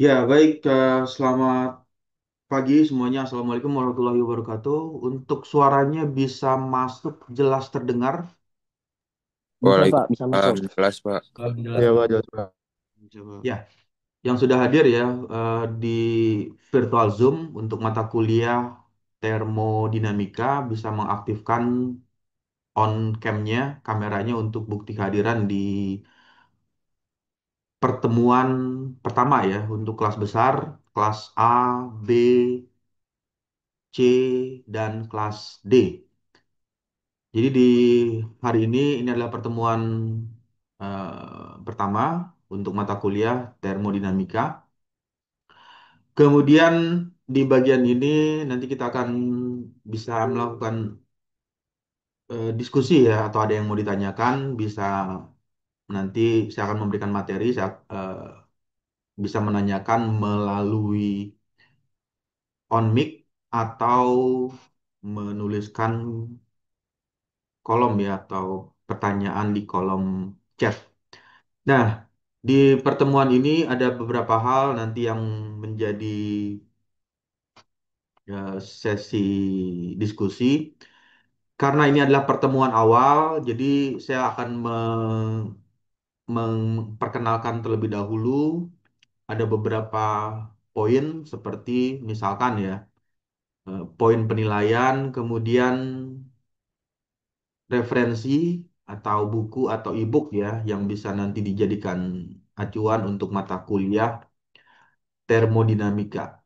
Ya, baik. Selamat pagi semuanya. Assalamualaikum warahmatullahi wabarakatuh. Untuk suaranya bisa masuk jelas terdengar. Bisa Pak, bisa masuk. Waalaikumsalam, jelas Pak. Jelas. Iya Pak, jelas Pak. Ya, yang sudah hadir ya di virtual Zoom untuk mata kuliah termodinamika bisa mengaktifkan on cam-nya, kameranya untuk bukti kehadiran di pertemuan pertama ya untuk kelas besar, kelas A, B, C, dan kelas D. Jadi di hari ini adalah pertemuan pertama untuk mata kuliah termodinamika. Kemudian di bagian ini nanti kita akan bisa melakukan diskusi ya atau ada yang mau ditanyakan bisa nanti saya akan memberikan materi saya bisa menanyakan melalui on mic atau menuliskan kolom ya atau pertanyaan di kolom chat. Nah, di pertemuan ini ada beberapa hal nanti yang menjadi sesi diskusi. Karena ini adalah pertemuan awal, jadi saya akan memperkenalkan terlebih dahulu. Ada beberapa poin seperti misalkan ya, poin penilaian, kemudian referensi atau buku atau e-book ya yang bisa nanti dijadikan acuan untuk mata kuliah termodinamika.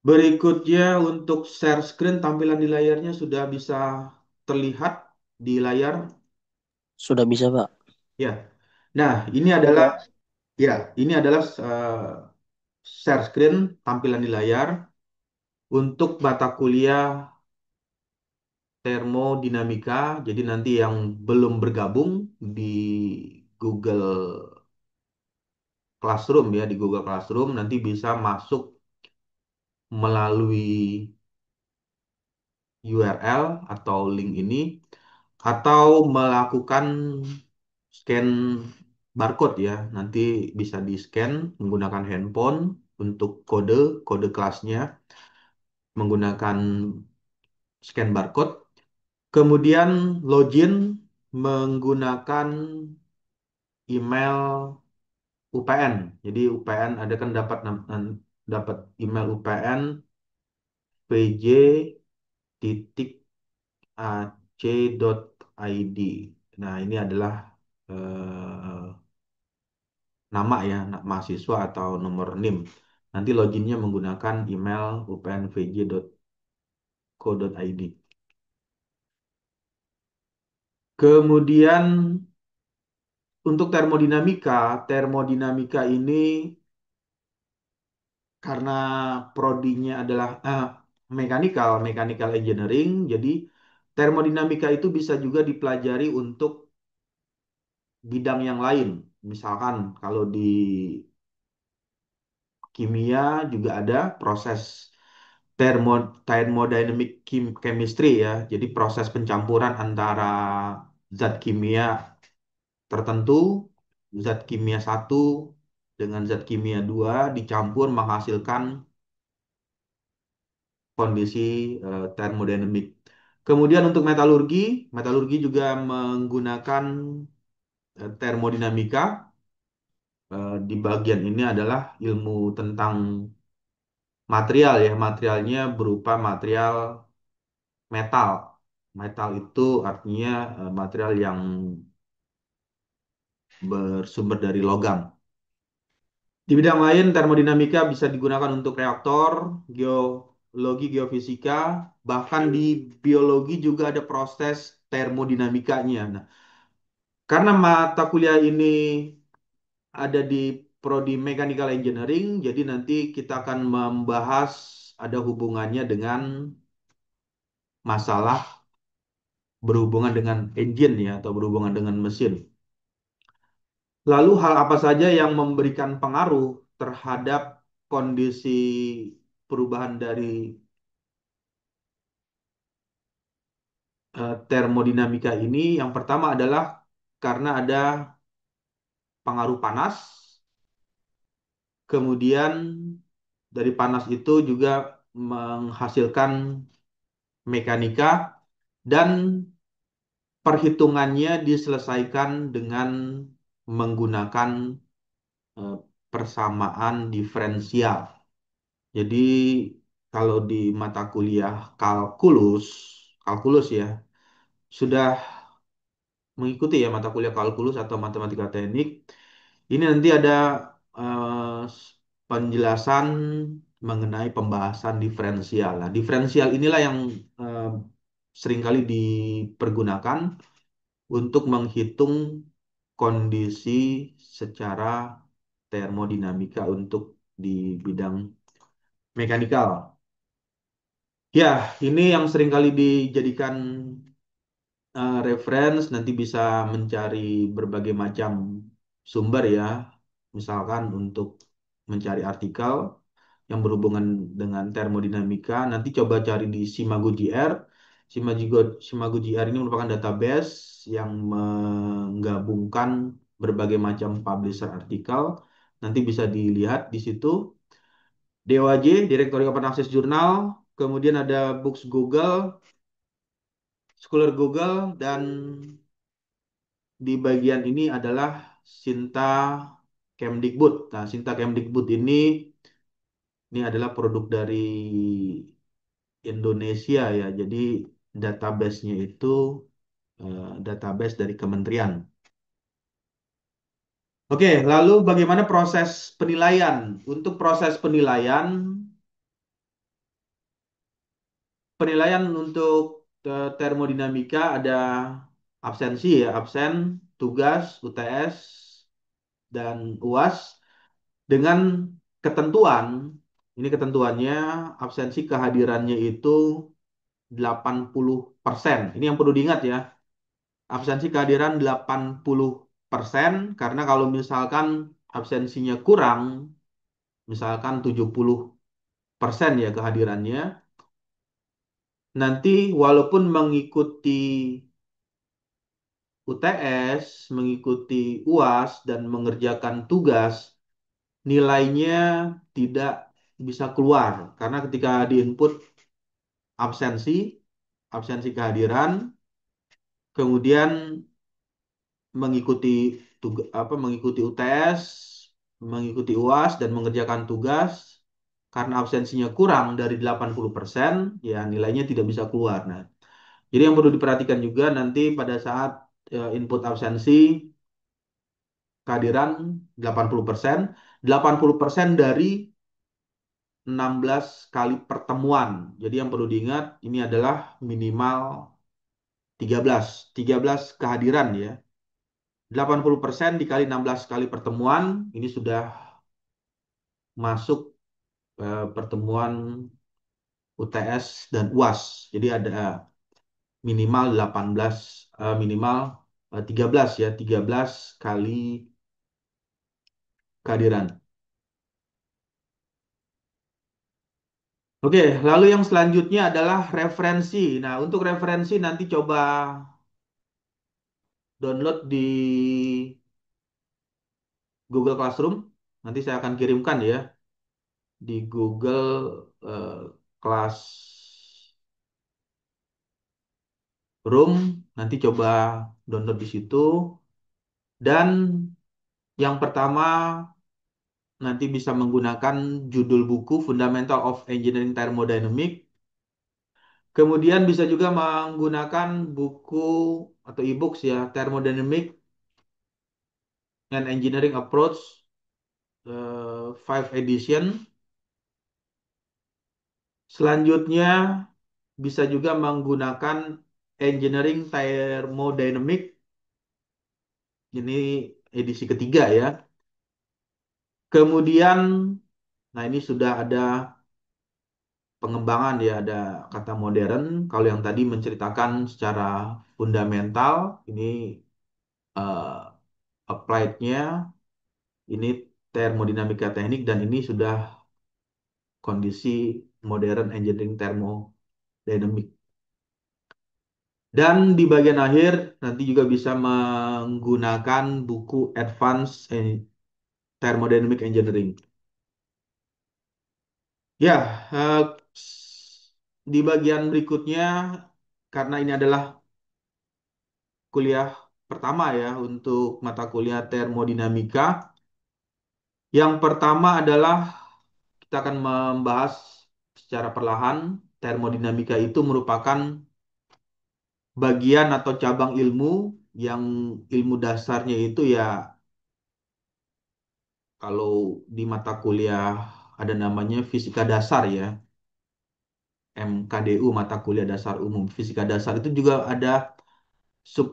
Berikutnya untuk share screen tampilan di layarnya sudah bisa terlihat di layar Sudah bisa Pak. ya. Nah, ini Ya, adalah Pak. ya, ini adalah share screen tampilan di layar untuk mata kuliah termodinamika. Jadi nanti yang belum bergabung di Google Classroom ya, di Google Classroom nanti bisa masuk melalui URL atau link ini atau melakukan scan barcode ya. Nanti bisa di-scan menggunakan handphone untuk kode kelasnya menggunakan scan barcode. Kemudian login menggunakan email UPN. Jadi UPN ada kan dapat email UPN pj titik ac.id. Nah, ini adalah eh, nama ya, mahasiswa atau nomor NIM. Nanti loginnya menggunakan email upnvj.co.id. Kemudian untuk termodinamika ini karena prodinya adalah mechanical engineering, jadi termodinamika itu bisa juga dipelajari untuk bidang yang lain. Misalkan kalau di kimia juga ada proses thermo thermodynamic chemistry ya. Jadi proses pencampuran antara zat kimia tertentu, zat kimia satu dengan zat kimia dua dicampur menghasilkan kondisi termodinamik. Kemudian untuk metalurgi, metalurgi juga menggunakan termodinamika. Di bagian ini adalah ilmu tentang material ya, materialnya berupa material metal. Metal itu artinya material yang bersumber dari logam. Di bidang lain, termodinamika bisa digunakan untuk reaktor, geologi, geofisika, bahkan di biologi juga ada proses termodinamikanya. Nah, karena mata kuliah ini ada di prodi Mechanical Engineering, jadi nanti kita akan membahas ada hubungannya dengan masalah berhubungan dengan engine ya atau berhubungan dengan mesin. Lalu hal apa saja yang memberikan pengaruh terhadap kondisi perubahan dari termodinamika ini? Yang pertama adalah karena ada pengaruh panas, kemudian dari panas itu juga menghasilkan mekanika dan perhitungannya diselesaikan dengan menggunakan eh, persamaan diferensial. Jadi kalau di mata kuliah kalkulus, kalkulus ya, sudah mengikuti ya mata kuliah kalkulus atau matematika teknik, ini nanti ada penjelasan mengenai pembahasan diferensial. Nah, diferensial inilah yang eh, seringkali dipergunakan untuk menghitung kondisi secara termodinamika untuk di bidang mekanikal. Ya, ini yang seringkali dijadikan reference, nanti bisa mencari berbagai macam sumber ya. Misalkan untuk mencari artikel yang berhubungan dengan termodinamika, nanti coba cari di Simago JR. Simago JR ini merupakan database yang menggabungkan berbagai macam publisher artikel. Nanti bisa dilihat di situ. DOAJ, Directory Open Access Journal, kemudian ada Books Google, Scholar Google, dan di bagian ini adalah Sinta Kemdikbud. Nah, Sinta Kemdikbud ini adalah produk dari Indonesia ya. Jadi database-nya itu database dari kementerian. Oke, lalu bagaimana proses penilaian? Untuk proses penilaian, penilaian untuk termodinamika ada absensi ya, absen, tugas, UTS, dan UAS dengan ketentuan, ini ketentuannya absensi kehadirannya itu 80%. Ini yang perlu diingat ya. Absensi kehadiran 80% karena kalau misalkan absensinya kurang, misalkan 70% ya kehadirannya, nanti walaupun mengikuti UTS, mengikuti UAS dan mengerjakan tugas, nilainya tidak bisa keluar karena ketika diinput absensi, absensi kehadiran, kemudian mengikuti mengikuti UTS, mengikuti UAS dan mengerjakan tugas karena absensinya kurang dari 80%, ya nilainya tidak bisa keluar. Nah, jadi yang perlu diperhatikan juga nanti pada saat input absensi kehadiran 80%, 80% dari 16 kali pertemuan. Jadi yang perlu diingat ini adalah minimal 13, 13 kehadiran ya. 80% dikali 16 kali pertemuan, ini sudah masuk pertemuan UTS dan UAS. Jadi ada minimal 18, minimal 13 ya, 13 kali kehadiran. Oke, lalu yang selanjutnya adalah referensi. Nah, untuk referensi nanti coba download di Google Classroom. Nanti saya akan kirimkan ya di Google Classroom. Nanti coba download di situ. Dan yang pertama nanti bisa menggunakan judul buku Fundamental of Engineering Thermodynamics. Kemudian bisa juga menggunakan buku atau e-books ya Thermodynamic and Engineering Approach 5 edition. Selanjutnya bisa juga menggunakan Engineering Thermodynamic. Ini edisi ketiga ya. Kemudian, nah ini sudah ada pengembangan ya, ada kata modern. Kalau yang tadi menceritakan secara fundamental, ini applied-nya, ini termodinamika teknik, dan ini sudah kondisi modern engineering thermodynamic. Dan di bagian akhir nanti juga bisa menggunakan buku Advanced Thermodynamic Engineering. Ya, di bagian berikutnya, karena ini adalah kuliah pertama ya untuk mata kuliah termodinamika, yang pertama adalah kita akan membahas secara perlahan. Termodinamika itu merupakan bagian atau cabang ilmu yang ilmu dasarnya itu ya, kalau di mata kuliah ada namanya fisika dasar ya, MKDU, mata kuliah dasar umum. Fisika dasar itu juga ada sub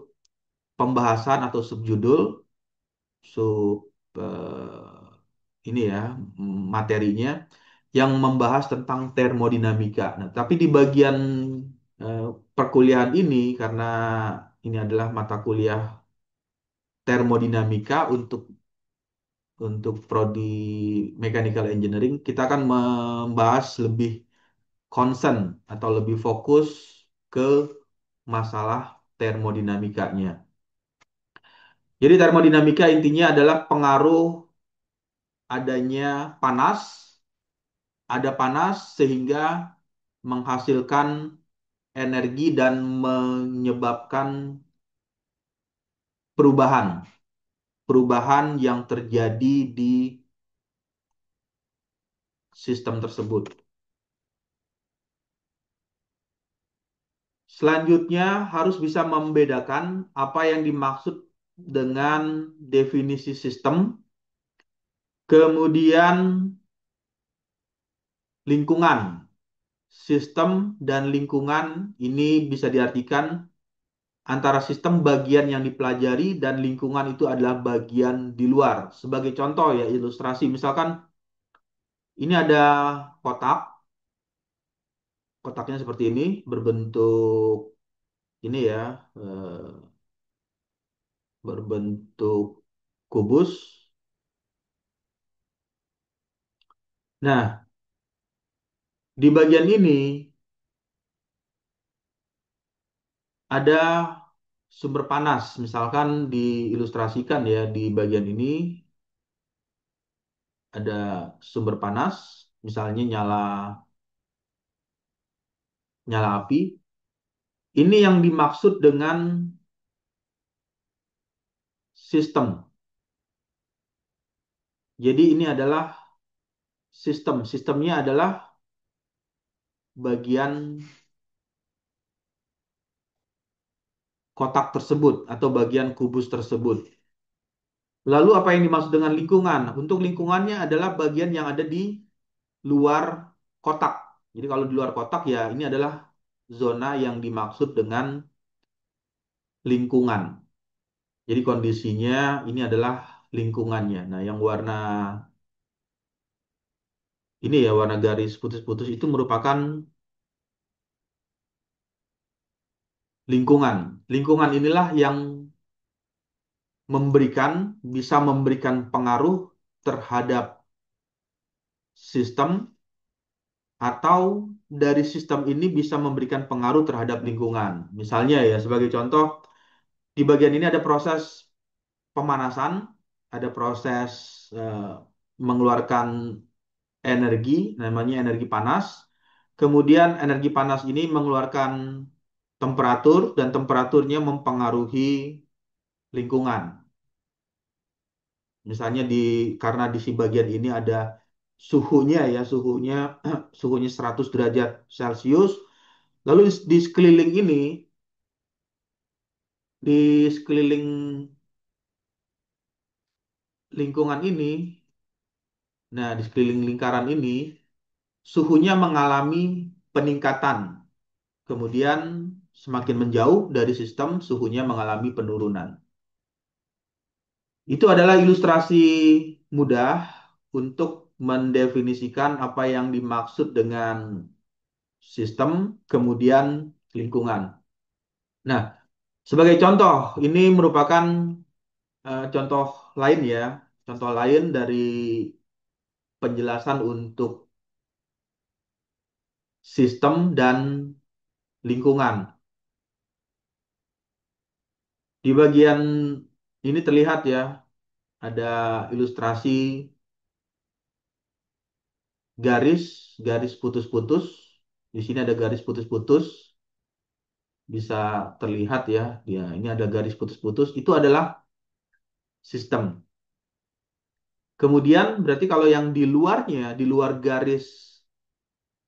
pembahasan atau subjudul, sub ini ya, materinya yang membahas tentang termodinamika. Nah, tapi di bagian eh, perkuliahan ini, karena ini adalah mata kuliah termodinamika untuk prodi mechanical engineering, kita akan membahas lebih concern atau lebih fokus ke masalah termodinamikanya. Jadi termodinamika intinya adalah pengaruh adanya panas, ada panas sehingga menghasilkan energi dan menyebabkan perubahan, perubahan yang terjadi di sistem tersebut. Selanjutnya harus bisa membedakan apa yang dimaksud dengan definisi sistem, kemudian lingkungan. Sistem dan lingkungan ini bisa diartikan antara sistem bagian yang dipelajari dan lingkungan itu adalah bagian di luar. Sebagai contoh ya, ilustrasi, misalkan ini ada kotak, kotaknya seperti ini, berbentuk ini ya, eh, berbentuk kubus. Nah, di bagian ini ada sumber panas. Misalkan diilustrasikan ya, di bagian ini ada sumber panas, misalnya nyala nyala api. Ini yang dimaksud dengan sistem. Jadi ini adalah sistem. Sistemnya adalah bagian kotak tersebut atau bagian kubus tersebut. Lalu apa yang dimaksud dengan lingkungan? Untuk lingkungannya adalah bagian yang ada di luar kotak. Jadi kalau di luar kotak ya, ini adalah zona yang dimaksud dengan lingkungan. Jadi kondisinya ini adalah lingkungannya. Nah, yang warna ini ya, warna garis putus-putus itu merupakan lingkungan. Lingkungan inilah yang bisa memberikan pengaruh terhadap sistem, atau dari sistem ini bisa memberikan pengaruh terhadap lingkungan. Misalnya ya, sebagai contoh, di bagian ini ada proses pemanasan, ada proses eh, mengeluarkan energi, namanya energi panas. Kemudian energi panas ini mengeluarkan temperatur, dan temperaturnya mempengaruhi lingkungan. Misalnya karena di si bagian ini ada suhunya ya, suhunya 100 derajat Celcius. Lalu di sekeliling ini, di sekeliling lingkungan ini, nah di sekeliling lingkaran ini, suhunya mengalami peningkatan. Kemudian semakin menjauh dari sistem, suhunya mengalami penurunan. Itu adalah ilustrasi mudah untuk mendefinisikan apa yang dimaksud dengan sistem, kemudian lingkungan. Nah, sebagai contoh, ini merupakan contoh lain ya, contoh lain dari penjelasan untuk sistem dan lingkungan. Di bagian ini terlihat ya, ada ilustrasi garis, garis putus-putus. Di sini ada garis putus-putus, bisa terlihat ya. Ya, ini ada garis putus-putus. Itu adalah sistem. Kemudian berarti kalau yang di luarnya, di luar garis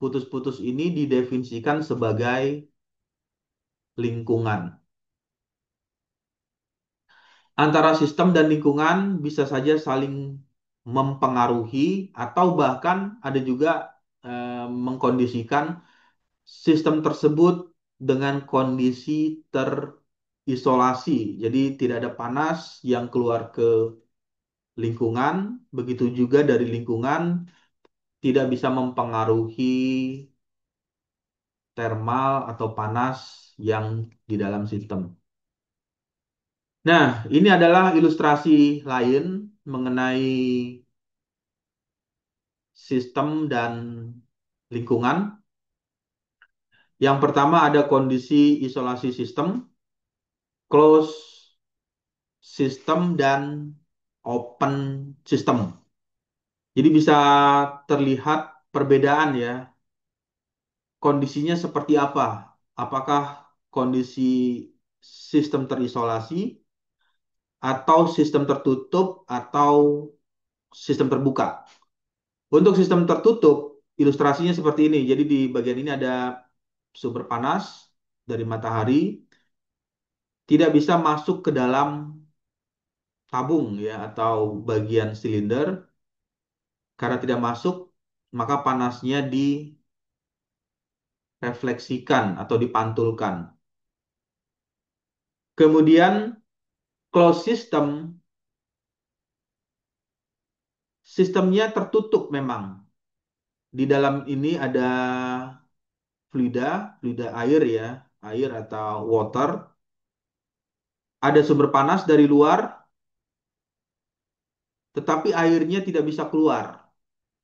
putus-putus ini didefinisikan sebagai lingkungan. Antara sistem dan lingkungan bisa saja saling mempengaruhi atau bahkan ada juga mengkondisikan sistem tersebut dengan kondisi terisolasi. Jadi tidak ada panas yang keluar ke lingkungan, begitu juga dari lingkungan tidak bisa mempengaruhi termal atau panas yang di dalam sistem. Nah, ini adalah ilustrasi lain mengenai sistem dan lingkungan. Yang pertama ada kondisi isolasi sistem, close sistem, dan open system. Jadi bisa terlihat perbedaan ya, kondisinya seperti apa? Apakah kondisi sistem terisolasi atau sistem tertutup atau sistem terbuka? Untuk sistem tertutup, ilustrasinya seperti ini. Jadi di bagian ini ada sumber panas dari matahari, tidak bisa masuk ke dalam tabung ya atau bagian silinder. Karena tidak masuk, maka panasnya direfleksikan atau dipantulkan. Kemudian closed system, sistemnya tertutup memang. Di dalam ini ada fluida, fluida air ya, air atau water. Ada sumber panas dari luar, tetapi airnya tidak bisa keluar.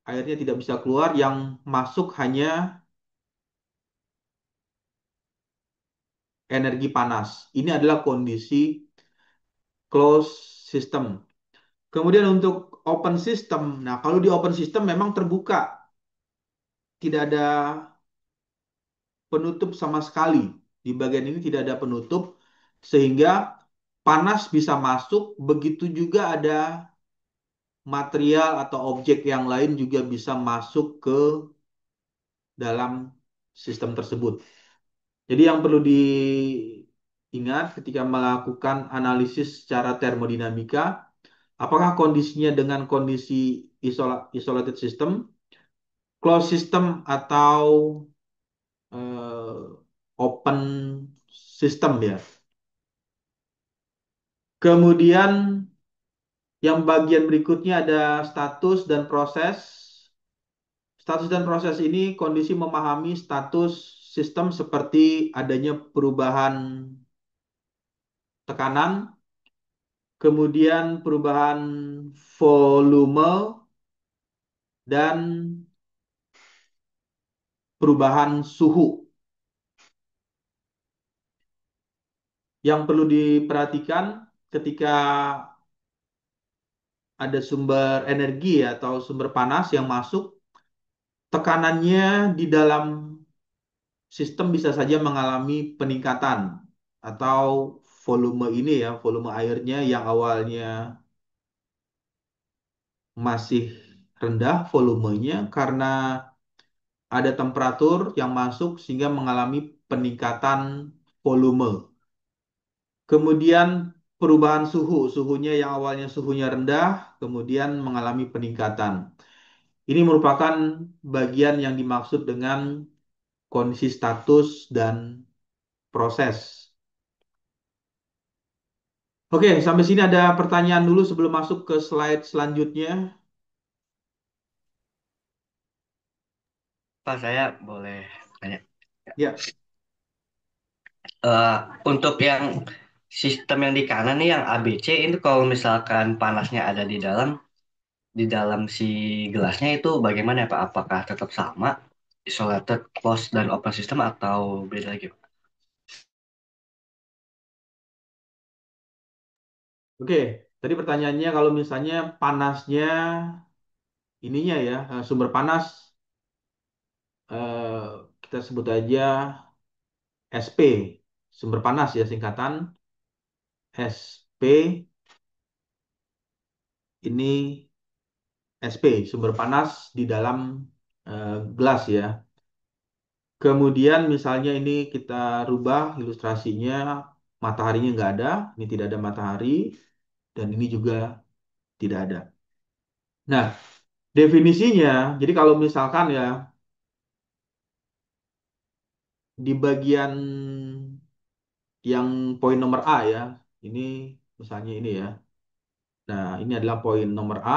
Airnya tidak bisa keluar, yang masuk hanya energi panas. Ini adalah kondisi closed system. Kemudian untuk open system, nah kalau di open system memang terbuka, tidak ada penutup sama sekali. Di bagian ini tidak ada penutup, sehingga panas bisa masuk, begitu juga ada material atau objek yang lain juga bisa masuk ke dalam sistem tersebut. Jadi yang perlu diingat ketika melakukan analisis secara termodinamika, apakah kondisinya dengan kondisi isolated system, closed system, atau eh, open system ya. Kemudian yang bagian berikutnya ada status dan proses. Status dan proses ini kondisi memahami status sistem seperti adanya perubahan tekanan, kemudian perubahan volume, dan perubahan suhu. Yang perlu diperhatikan ketika ada sumber energi atau sumber panas yang masuk, tekanannya di dalam sistem bisa saja mengalami peningkatan atau volume ini ya, volume airnya yang awalnya masih rendah volumenya karena ada temperatur yang masuk sehingga mengalami peningkatan volume. Kemudian perubahan suhu, suhunya yang awalnya suhunya rendah kemudian mengalami peningkatan. Ini merupakan bagian yang dimaksud dengan kondisi status dan proses. Oke, sampai sini ada pertanyaan dulu sebelum masuk ke slide selanjutnya. Pak, saya boleh tanya. Ya, Eh, untuk yang sistem yang di kanan nih yang ABC itu kalau misalkan panasnya ada di dalam si gelasnya itu bagaimana ya Pak? Apakah tetap sama isolated, closed dan open system atau beda lagi Pak? oke. Tadi pertanyaannya kalau misalnya panasnya ininya ya, sumber panas eh, kita sebut aja SP, sumber panas ya singkatan SP ini SP, sumber panas di dalam gelas ya. Kemudian misalnya ini kita rubah ilustrasinya, mataharinya nggak ada, ini tidak ada matahari, dan ini juga tidak ada. Nah, definisinya, jadi kalau misalkan ya di bagian yang poin nomor A ya, ini misalnya ini ya. Nah, ini adalah poin nomor A,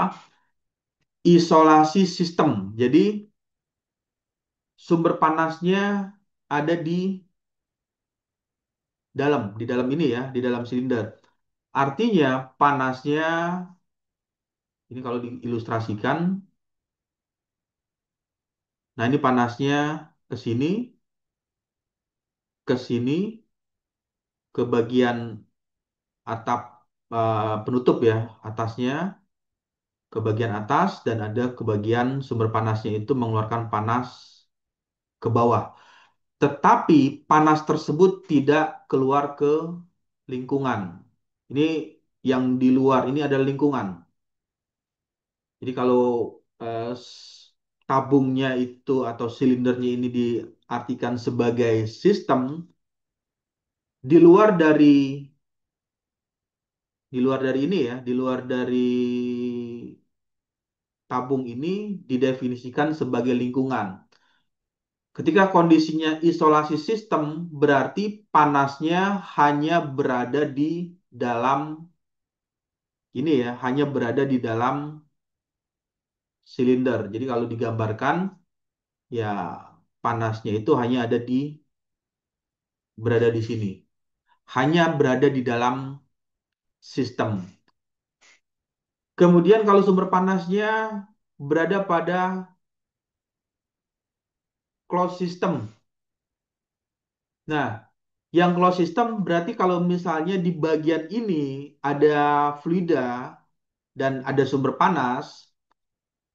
isolasi sistem. Jadi sumber panasnya ada di dalam ini ya, di dalam silinder. Artinya panasnya ini kalau diilustrasikan, nah ini panasnya ke sini, ke sini, ke bagian atap penutup ya, atasnya ke bagian atas dan ada ke bagian sumber panasnya itu mengeluarkan panas ke bawah. Tetapi panas tersebut tidak keluar ke lingkungan. Ini yang di luar ini adalah lingkungan. Jadi kalau tabungnya itu atau silindernya ini diartikan sebagai sistem, di luar dari ini ya, di luar dari tabung ini didefinisikan sebagai lingkungan. Ketika kondisinya isolasi sistem, berarti panasnya hanya berada di dalam ini ya, hanya berada di dalam silinder. Jadi kalau digambarkan, ya panasnya itu hanya berada di sini. Hanya berada di dalam sistem. Kemudian kalau sumber panasnya berada pada closed system. Nah, yang closed system berarti kalau misalnya di bagian ini ada fluida dan ada sumber panas,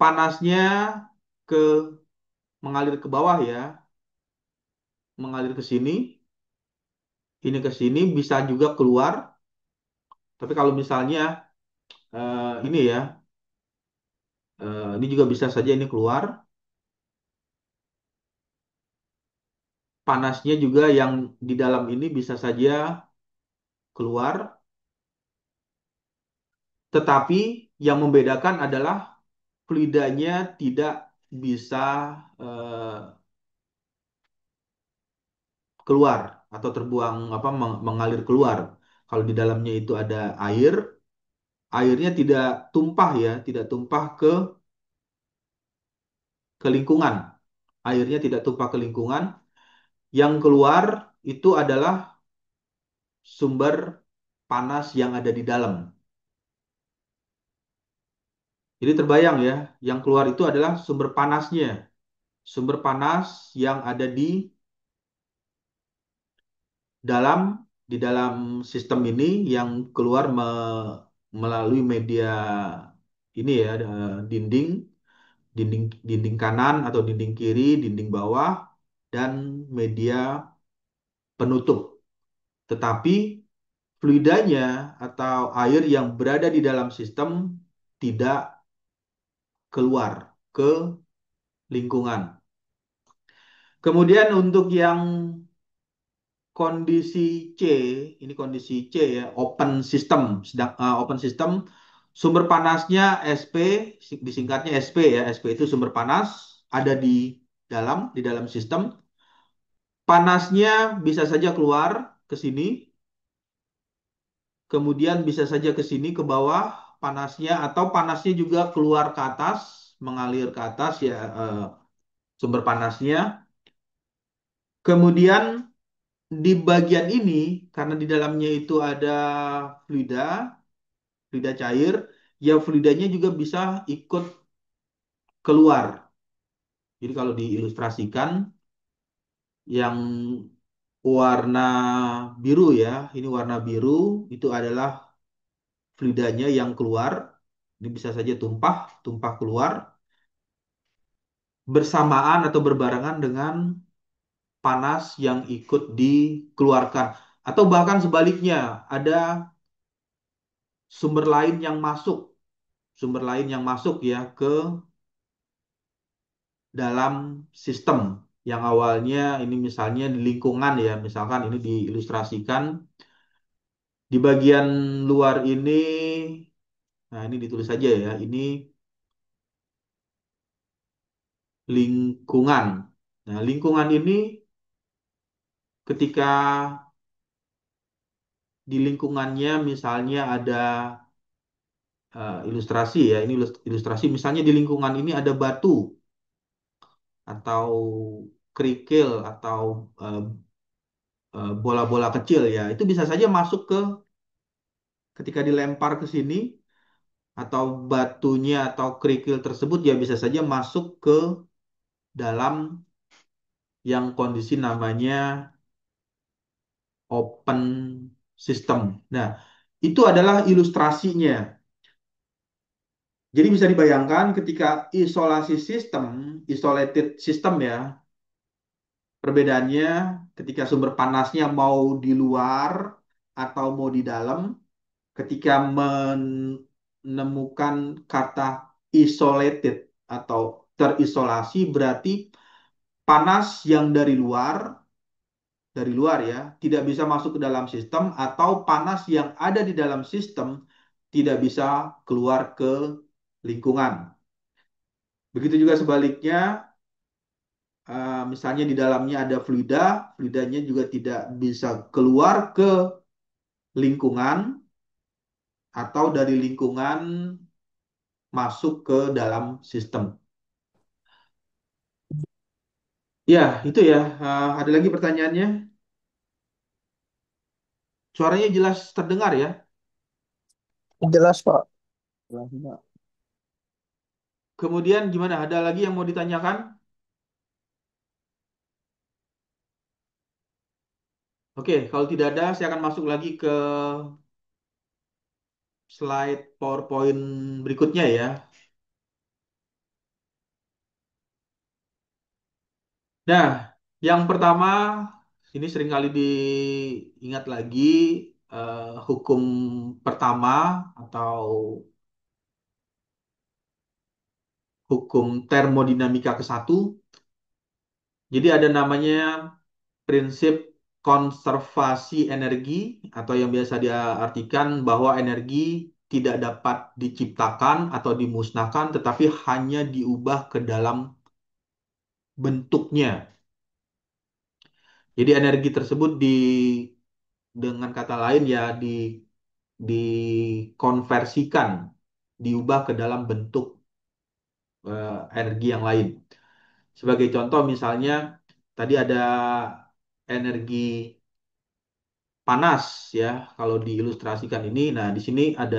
panasnya ke mengalir ke bawah ya, mengalir ke sini, ini ke sini bisa juga keluar. Tapi kalau misalnya ini ya, ini juga bisa saja ini keluar. Panasnya juga yang di dalam ini bisa saja keluar. Tetapi yang membedakan adalah fluidanya tidak bisa eh, keluar atau terbuang apa mengalir keluar. Kalau di dalamnya itu ada air, airnya tidak tumpah ya, tidak tumpah ke lingkungan. Airnya tidak tumpah ke lingkungan. Yang keluar itu adalah sumber panas yang ada di dalam. Jadi terbayang ya, yang keluar itu adalah sumber panasnya. Sumber panas yang ada dalam di dalam sistem ini yang keluar melalui media ini ya, dinding, dinding kanan atau dinding kiri, dinding bawah dan media penutup. Tetapi fluidanya atau air yang berada di dalam sistem tidak keluar ke lingkungan. Kemudian untuk yang kondisi C, ini kondisi C ya, open system. Open system sumber panasnya SP, disingkatnya SP ya. SP itu sumber panas ada di dalam sistem. Panasnya bisa saja keluar ke sini, kemudian bisa saja ke sini ke bawah panasnya atau panasnya juga keluar ke atas, mengalir ke atas ya. sumber panasnya. Kemudian di bagian ini, karena di dalamnya itu ada fluida, fluida cair, ya fluidanya juga bisa ikut keluar. Jadi kalau diilustrasikan, yang warna biru ya, ini warna biru itu adalah fluidanya yang keluar. Ini bisa saja tumpah, tumpah keluar bersamaan atau berbarengan dengan panas yang ikut dikeluarkan. Atau bahkan sebaliknya, ada sumber lain yang masuk, sumber lain yang masuk ya ke dalam sistem yang awalnya ini misalnya di lingkungan ya, misalkan ini diilustrasikan di bagian luar ini, nah ini ditulis saja ya, ini lingkungan. Nah, lingkungan ini ketika di lingkungannya misalnya ada ilustrasi ya, ini ilustrasi misalnya di lingkungan ini ada batu atau kerikil atau eh, bola-bola kecil ya, itu bisa saja masuk ke ketika dilempar ke sini atau batunya atau kerikil tersebut ya bisa saja masuk ke dalam yang kondisi namanya open system. Nah, itu adalah ilustrasinya. Jadi bisa dibayangkan ketika isolasi sistem, isolated system ya, perbedaannya ketika sumber panasnya mau di luar atau mau di dalam, ketika menemukan kata isolated atau terisolasi berarti panas yang dari luar ya, tidak bisa masuk ke dalam sistem atau panas yang ada di dalam sistem tidak bisa keluar ke lingkungan. Begitu juga sebaliknya, misalnya di dalamnya ada fluida, fluidanya juga tidak bisa keluar ke lingkungan atau dari lingkungan masuk ke dalam sistem. Ya, itu ya. Ada lagi pertanyaannya? Suaranya jelas terdengar ya. Jelas, Pak. Jelas, Pak. Kemudian gimana? Ada lagi yang mau ditanyakan? Oke, kalau tidak ada, saya akan masuk lagi ke slide PowerPoint berikutnya ya. Nah, yang pertama, ini seringkali diingat lagi hukum pertama atau hukum termodinamika ke satu. Jadi ada namanya prinsip konservasi energi atau yang biasa diartikan bahwa energi tidak dapat diciptakan atau dimusnahkan, tetapi hanya diubah ke dalam bentuknya. Jadi energi tersebut dengan kata lain ya dikonversikan, diubah ke dalam bentuk energi yang lain. Sebagai contoh misalnya tadi ada energi panas ya, kalau diilustrasikan ini. Nah, di sini ada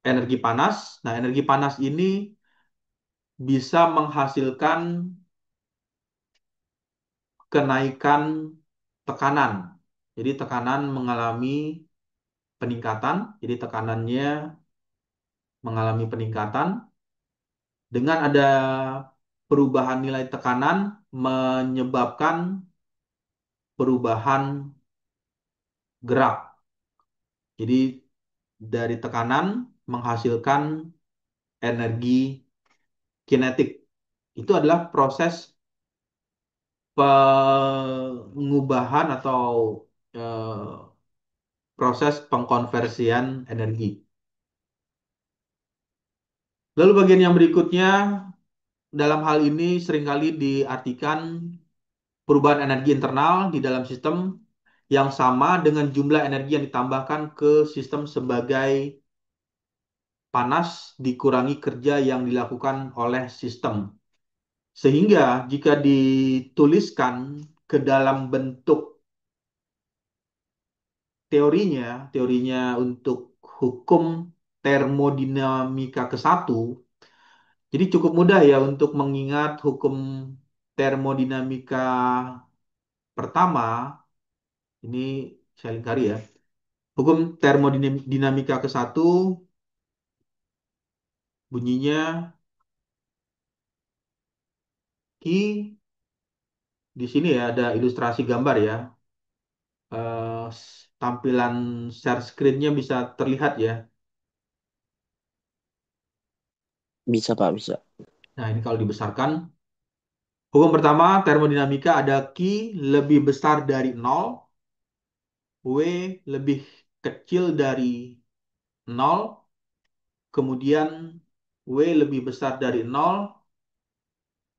energi panas. Nah, energi panas ini bisa menghasilkan kenaikan tekanan. Jadi tekanan mengalami peningkatan. Jadi tekanannya mengalami peningkatan dengan ada perubahan nilai tekanan menyebabkan perubahan gerak. Jadi dari tekanan menghasilkan energi kinetik. Itu adalah proses pengubahan atau eh, proses pengkonversian energi. Lalu bagian yang berikutnya dalam hal ini seringkali diartikan perubahan energi internal di dalam sistem yang sama dengan jumlah energi yang ditambahkan ke sistem sebagai panas dikurangi kerja yang dilakukan oleh sistem. Sehingga jika dituliskan ke dalam bentuk teorinya, teorinya untuk hukum termodinamika ke satu, jadi cukup mudah ya untuk mengingat hukum termodinamika pertama, ini saya lingkari ya. Hukum termodinamika ke satu bunyinya Q, di sini ya ada ilustrasi gambar ya. Tampilan share screen-nya bisa terlihat ya. Bisa Pak, bisa. Nah, ini kalau dibesarkan. Hukum pertama, termodinamika ada Q lebih besar dari nol, W lebih kecil dari nol, kemudian W lebih besar dari nol,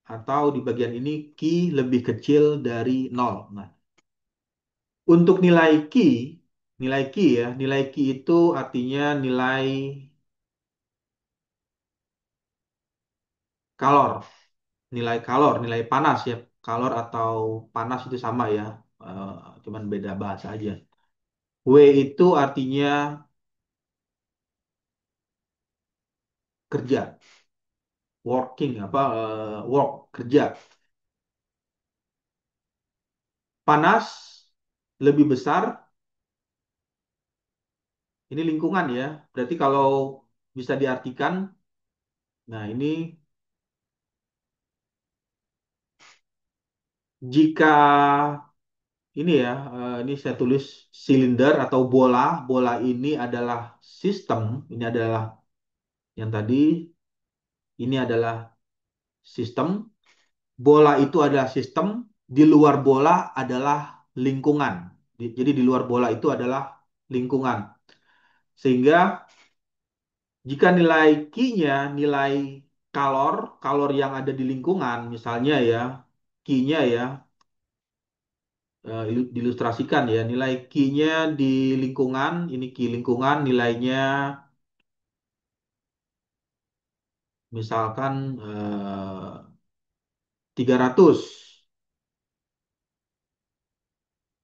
atau di bagian ini Q lebih kecil dari nol. Nah, untuk nilai Q ya, nilai Q itu artinya nilai kalor, nilai panas ya. Kalor atau panas itu sama ya, eh, cuman beda bahasa aja. W itu artinya kerja, working apa work kerja. Panas lebih besar, ini lingkungan ya. Berarti kalau bisa diartikan, nah ini jika ini ya, ini saya tulis silinder atau bola. Bola ini adalah sistem, ini adalah yang tadi, ini adalah sistem. Bola itu adalah sistem, di luar bola adalah lingkungan. Jadi di luar bola itu adalah lingkungan. Sehingga jika nilai Q-nya, nilai kalor, kalor yang ada di lingkungan, misalnya ya, Q-nya ya, diilustrasikan ya, nilai Q-nya di lingkungan, ini Q lingkungan, nilainya misalkan 300.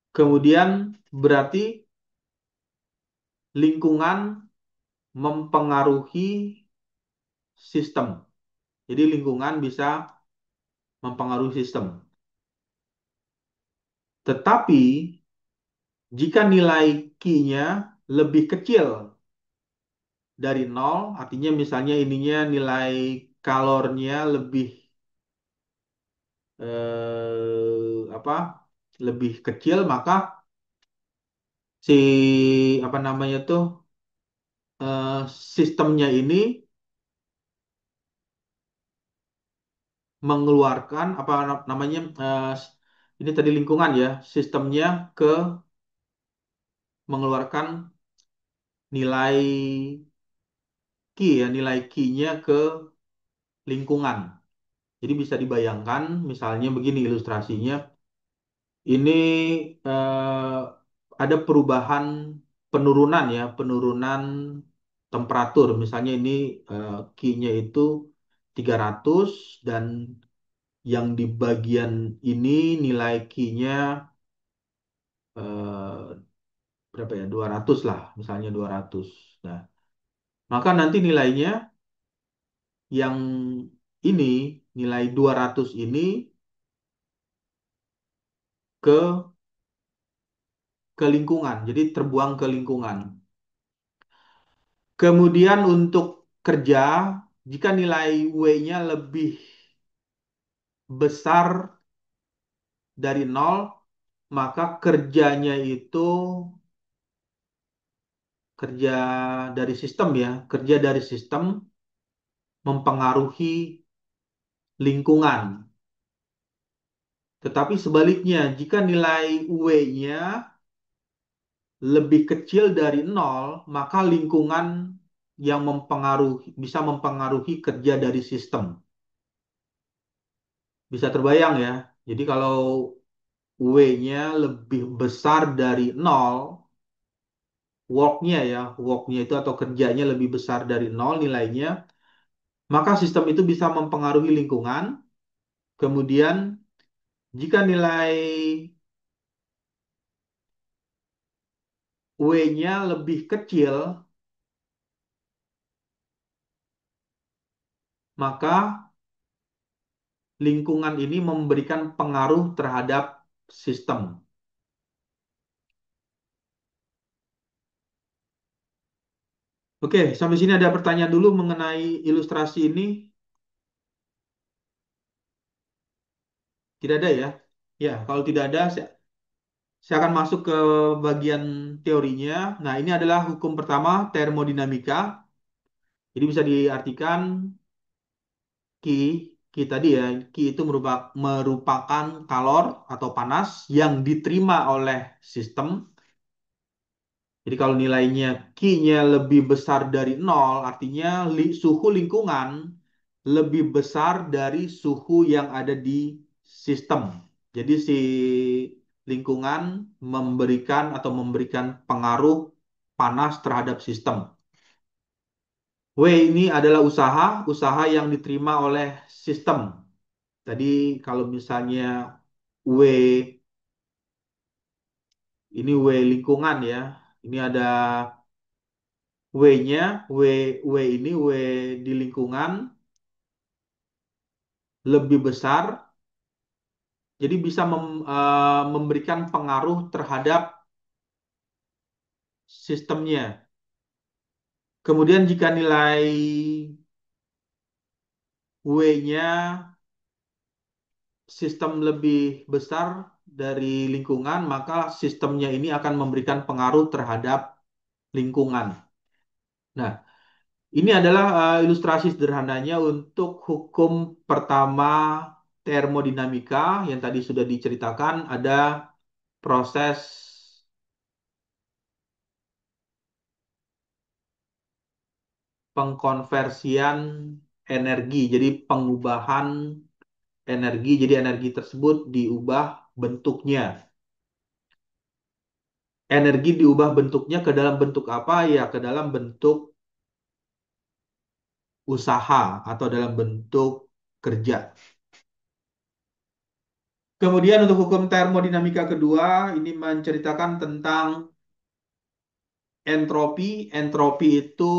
Kemudian berarti lingkungan mempengaruhi sistem. Jadi lingkungan bisa mempengaruhi sistem. Tetapi jika nilai Q-nya lebih kecil dari nol, artinya misalnya ininya nilai kalornya lebih apa? Lebih kecil, maka si apa namanya tuh sistemnya ini mengeluarkan apa namanya ini tadi lingkungan ya, sistemnya ke mengeluarkan nilai Q ya, nilai Q-nya ke lingkungan. Jadi bisa dibayangkan misalnya begini ilustrasinya. Ini ada perubahan penurunan ya, penurunan temperatur. Misalnya ini Q-nya itu 300 dan yang di bagian ini nilai Q-nya eh, berapa ya? 200 lah, misalnya 200. Nah, maka nanti nilainya yang ini nilai 200 ini ke lingkungan. Jadi terbuang ke lingkungan. Kemudian untuk kerja, jika nilai W-nya lebih besar dari nol, maka kerjanya itu kerja dari sistem ya, kerja dari sistem mempengaruhi lingkungan. Tetapi sebaliknya, jika nilai W-nya lebih kecil dari nol, maka lingkungan yang bisa mempengaruhi kerja dari sistem. Bisa terbayang ya. Jadi kalau W-nya lebih besar dari nol, work-nya itu atau kerjanya lebih besar dari nol nilainya, maka sistem itu bisa mempengaruhi lingkungan. Kemudian jika nilai W-nya lebih kecil, maka lingkungan ini memberikan pengaruh terhadap sistem. Oke, sampai sini ada pertanyaan dulu mengenai ilustrasi ini. Tidak ada ya? Ya, kalau tidak ada, saya akan masuk ke bagian teorinya. Nah, ini adalah hukum pertama, termodinamika. Jadi bisa diartikan Ki, Ki tadi ya, Ki itu merupakan kalor atau panas yang diterima oleh sistem. Jadi kalau nilainya Q-nya lebih besar dari nol, artinya suhu lingkungan lebih besar dari suhu yang ada di sistem. Jadi si lingkungan memberikan pengaruh panas terhadap sistem. W ini adalah usaha yang diterima oleh sistem. Tadi kalau misalnya W ini W lingkungan ya. Ini ada W-nya, W ini W di lingkungan lebih besar, jadi bisa memberikan pengaruh terhadap sistemnya. Kemudian jika nilai W-nya sistem lebih besar dari lingkungan, maka sistemnya ini akan memberikan pengaruh terhadap lingkungan. Nah, ini adalah ilustrasi sederhananya untuk hukum pertama termodinamika yang tadi sudah diceritakan. Ada proses pengkonversian energi, jadi pengubahan energi, jadi energi tersebut diubah bentuknya. Energi diubah bentuknya ke dalam bentuk apa? Ya, ke dalam bentuk usaha atau dalam bentuk kerja. Kemudian untuk hukum termodinamika kedua, ini menceritakan tentang entropi. Entropi itu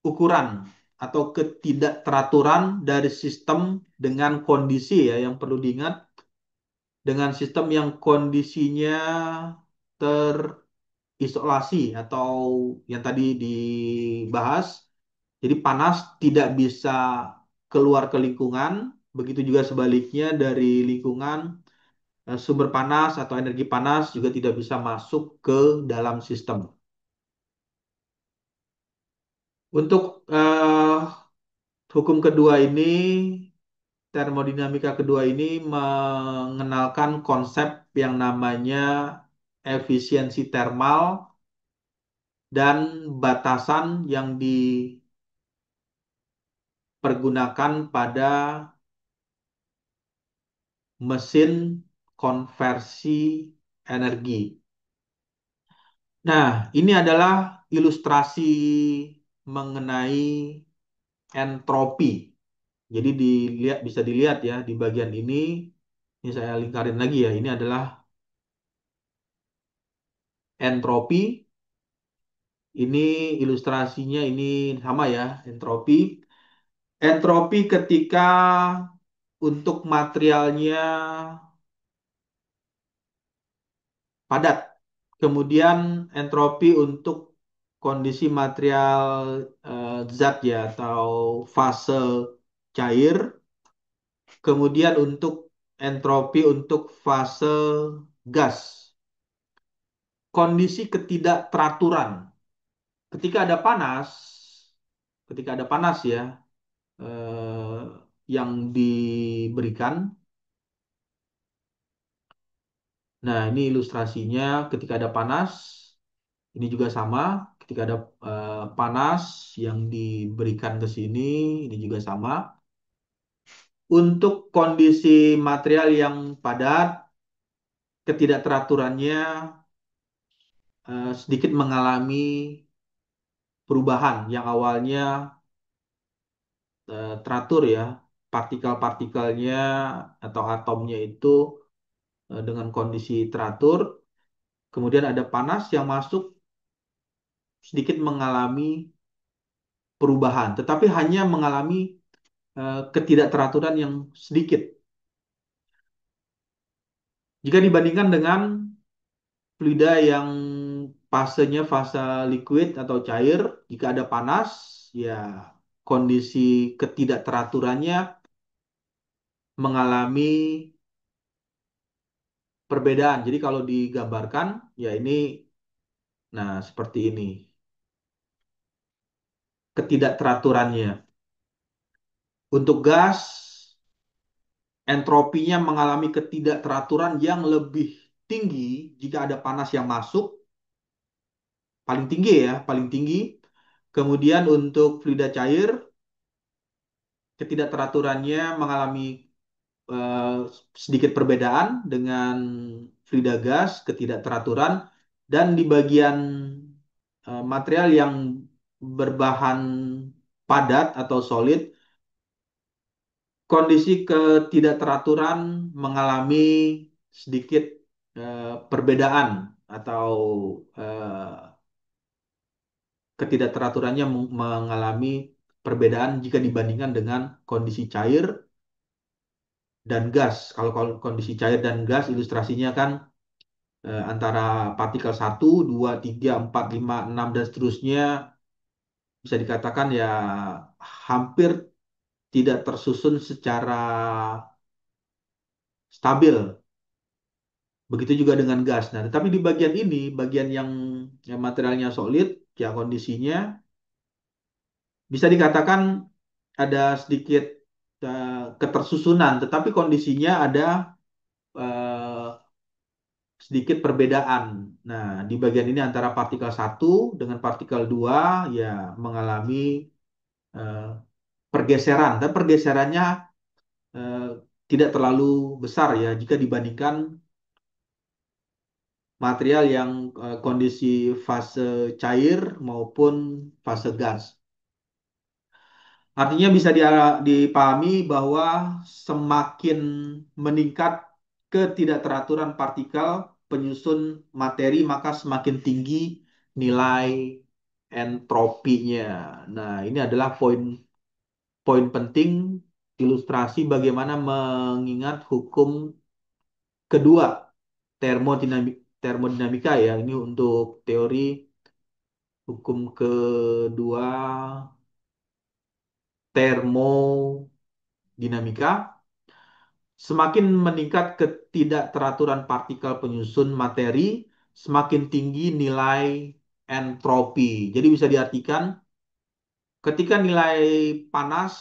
ukuran atau ketidakteraturan dari sistem dengan kondisi ya yang perlu diingat, dengan sistem yang kondisinya terisolasi atau yang tadi dibahas, jadi panas tidak bisa keluar ke lingkungan, begitu juga sebaliknya dari lingkungan sumber panas atau energi panas juga tidak bisa masuk ke dalam sistem. Untuk hukum kedua ini, termodinamika kedua ini mengenalkan konsep yang namanya efisiensi termal dan batasan yang dipergunakan pada mesin konversi energi. Nah, ini adalah ilustrasi mengenai entropi. Jadi bisa dilihat ya di bagian ini saya lingkarin lagi ya. Ini adalah entropi. Ini ilustrasinya ini sama ya, entropi. Entropi ketika untuk materialnya padat. Kemudian entropi untuk kondisi material zat ya atau fase cair. Kemudian untuk entropi untuk fase gas. Kondisi ketidakteraturan. Ketika ada panas, ketika ada panas ya yang diberikan. Nah, ini ilustrasinya ketika ada panas, ini juga sama. Ketika ada panas yang diberikan ke sini, ini juga sama. Untuk kondisi material yang padat, ketidakteraturannya sedikit mengalami perubahan yang awalnya teratur ya. partikel-partikelnya atau atomnya itu dengan kondisi teratur. Kemudian ada panas yang masuk sedikit mengalami perubahan, tetapi hanya mengalami ketidakteraturan yang sedikit. Jika dibandingkan dengan fluida yang fasenya fase liquid atau cair, jika ada panas, ya kondisi ketidakteraturannya mengalami perbedaan. Jadi kalau digambarkan, ya ini, nah seperti ini ketidakteraturannya. Untuk gas, entropinya mengalami ketidakteraturan yang lebih tinggi jika ada panas yang masuk, paling tinggi ya, paling tinggi. Kemudian untuk fluida cair, ketidakteraturannya mengalami eh, sedikit perbedaan dengan fluida gas, ketidakteraturan, dan di bagian material yang berbahan padat atau solid, kondisi ketidakteraturan mengalami sedikit perbedaan atau eh, ketidakteraturannya mengalami perbedaan jika dibandingkan dengan kondisi cair dan gas. Kalau kondisi cair dan gas ilustrasinya kan antara partikel 1, 2, 3, 4, 5, 6 dan seterusnya bisa dikatakan ya hampir tidak tersusun secara stabil. Begitu juga dengan gas. Nah, tetapi di bagian ini, bagian yang materialnya solid, ya kondisinya bisa dikatakan ada sedikit ketersusunan, tetapi kondisinya ada eh, sedikit perbedaan. Nah, di bagian ini antara partikel 1 dengan partikel 2 ya mengalami eh, pergeseran, dan pergeserannya eh, tidak terlalu besar ya jika dibandingkan material yang kondisi fase cair maupun fase gas. Artinya bisa dipahami bahwa semakin meningkat ketidakteraturan partikel penyusun materi, maka semakin tinggi nilai entropinya. Nah, ini adalah poin penting ilustrasi bagaimana mengingat hukum kedua termodinamika ya. Ini untuk teori hukum kedua termodinamika. Semakin meningkat ketidakteraturan partikel penyusun materi, semakin tinggi nilai entropi. Jadi bisa diartikan ketika nilai panas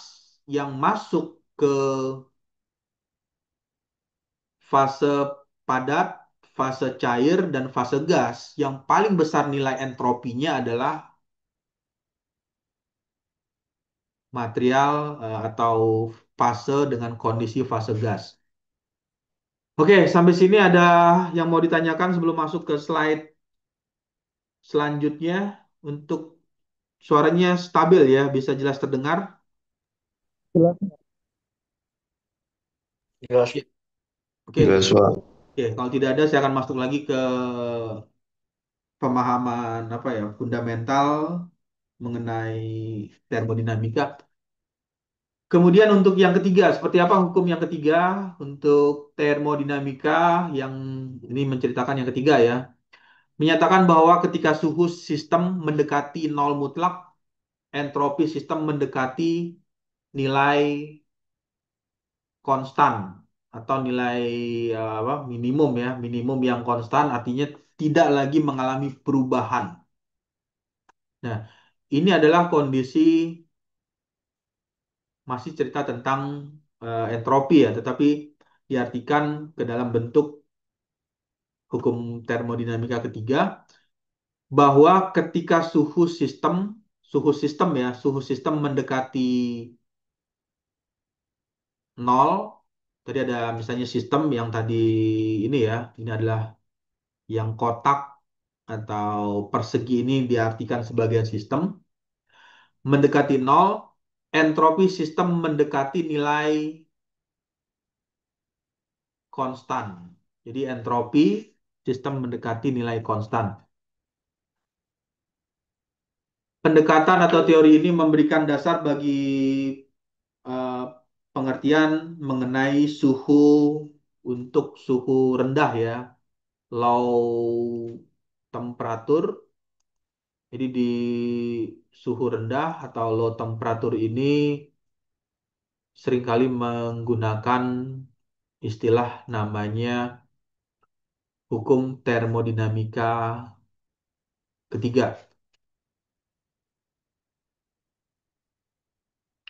yang masuk ke fase padat, fase cair, dan fase gas, yang paling besar nilai entropinya adalah material atau fase dengan kondisi fase gas. Oke, sampai sini ada yang mau ditanyakan sebelum masuk ke slide selanjutnya. Untuk suaranya stabil ya, bisa jelas terdengar. Jelas. Jelas. Ya, oke. Jelas, Pak. Oke, kalau tidak ada saya akan masuk lagi ke pemahaman apa ya, fundamental mengenai termodinamika. Kemudian untuk yang ketiga, seperti apa hukum yang ketiga untuk termodinamika yang ini menceritakan yang ketiga ya. Menyatakan bahwa ketika suhu sistem mendekati nol mutlak, entropi sistem mendekati nilai konstan atau nilai apa, minimum ya, minimum yang konstan artinya tidak lagi mengalami perubahan. Nah, ini adalah kondisi masih cerita tentang entropi ya, tetapi diartikan ke dalam bentuk hukum termodinamika ketiga bahwa ketika suhu sistem mendekati nol, tadi ada misalnya sistem yang tadi ini ya, ini adalah yang kotak atau persegi ini diartikan sebagai sistem mendekati nol, entropi sistem mendekati nilai konstan. Jadi entropi sistem mendekati nilai konstan. Pendekatan atau teori ini memberikan dasar bagi eh, pengertian mengenai suhu untuk suhu rendah ya, low temperatur. Jadi di suhu rendah atau low temperatur ini seringkali menggunakan istilah namanya hukum termodinamika ketiga.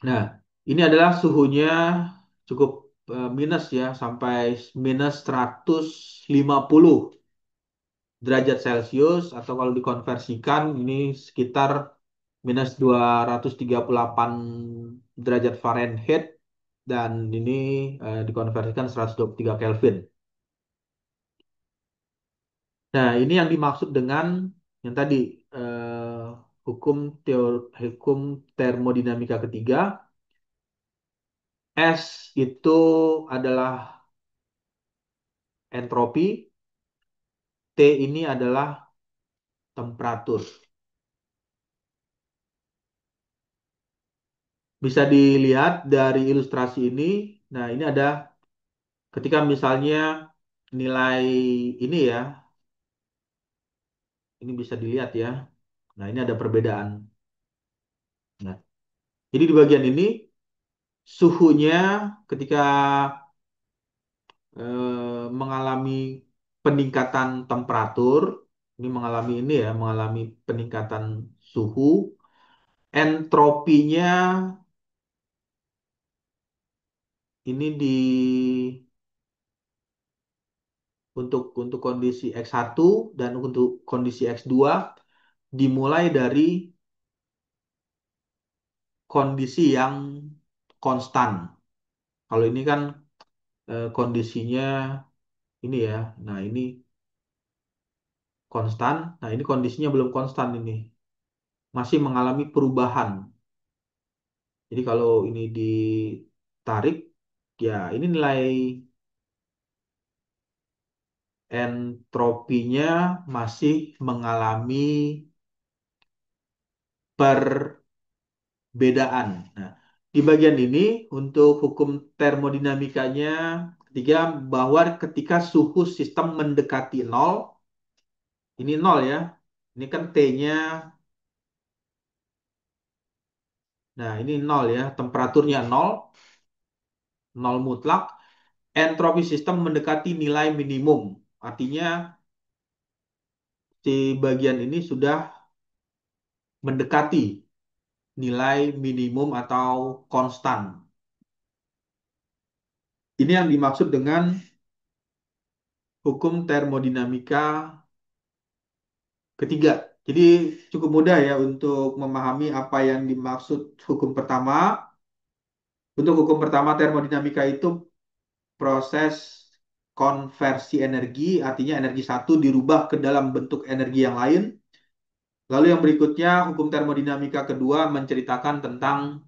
Nah, ini adalah suhunya cukup minus ya, sampai minus 150 derajat Celcius, atau kalau dikonversikan ini sekitar minus 238 derajat Fahrenheit, dan ini dikonversikan 123 Kelvin. Nah, ini yang dimaksud dengan yang tadi hukum termodinamika ketiga. S itu adalah entropi, T ini adalah temperatur. Bisa dilihat dari ilustrasi ini. Nah, ini ada ketika misalnya nilai ini ya, ini bisa dilihat ya. Nah, ini ada perbedaan. Nah, jadi di bagian ini suhunya ketika mengalami peningkatan temperatur, ini mengalami ini ya, mengalami peningkatan suhu, entropinya ini untuk kondisi X1 dan untuk kondisi X2 dimulai dari kondisi yang konstan. Kalau ini kan kondisinya ini ya. Nah, ini konstan. Nah, ini kondisinya belum konstan ini. Masih mengalami perubahan. Jadi kalau ini ditarik, ya ini nilai entropinya masih mengalami perbedaan. Nah, di bagian ini untuk hukum termodinamikanya ketiga, bahwa ketika suhu sistem mendekati nol, ini nol ya. Ini kan T-nya, nah ini nol ya, temperaturnya nol, nol mutlak. Entropi sistem mendekati nilai minimum. Artinya di bagian ini sudah mendekati nilai minimum atau konstan. Ini yang dimaksud dengan hukum termodinamika ketiga. Jadi cukup mudah ya untuk memahami apa yang dimaksud hukum pertama. Untuk hukum pertama termodinamika itu proses konversi energi, artinya energi satu dirubah ke dalam bentuk energi yang lain. Lalu yang berikutnya, hukum termodinamika kedua menceritakan tentang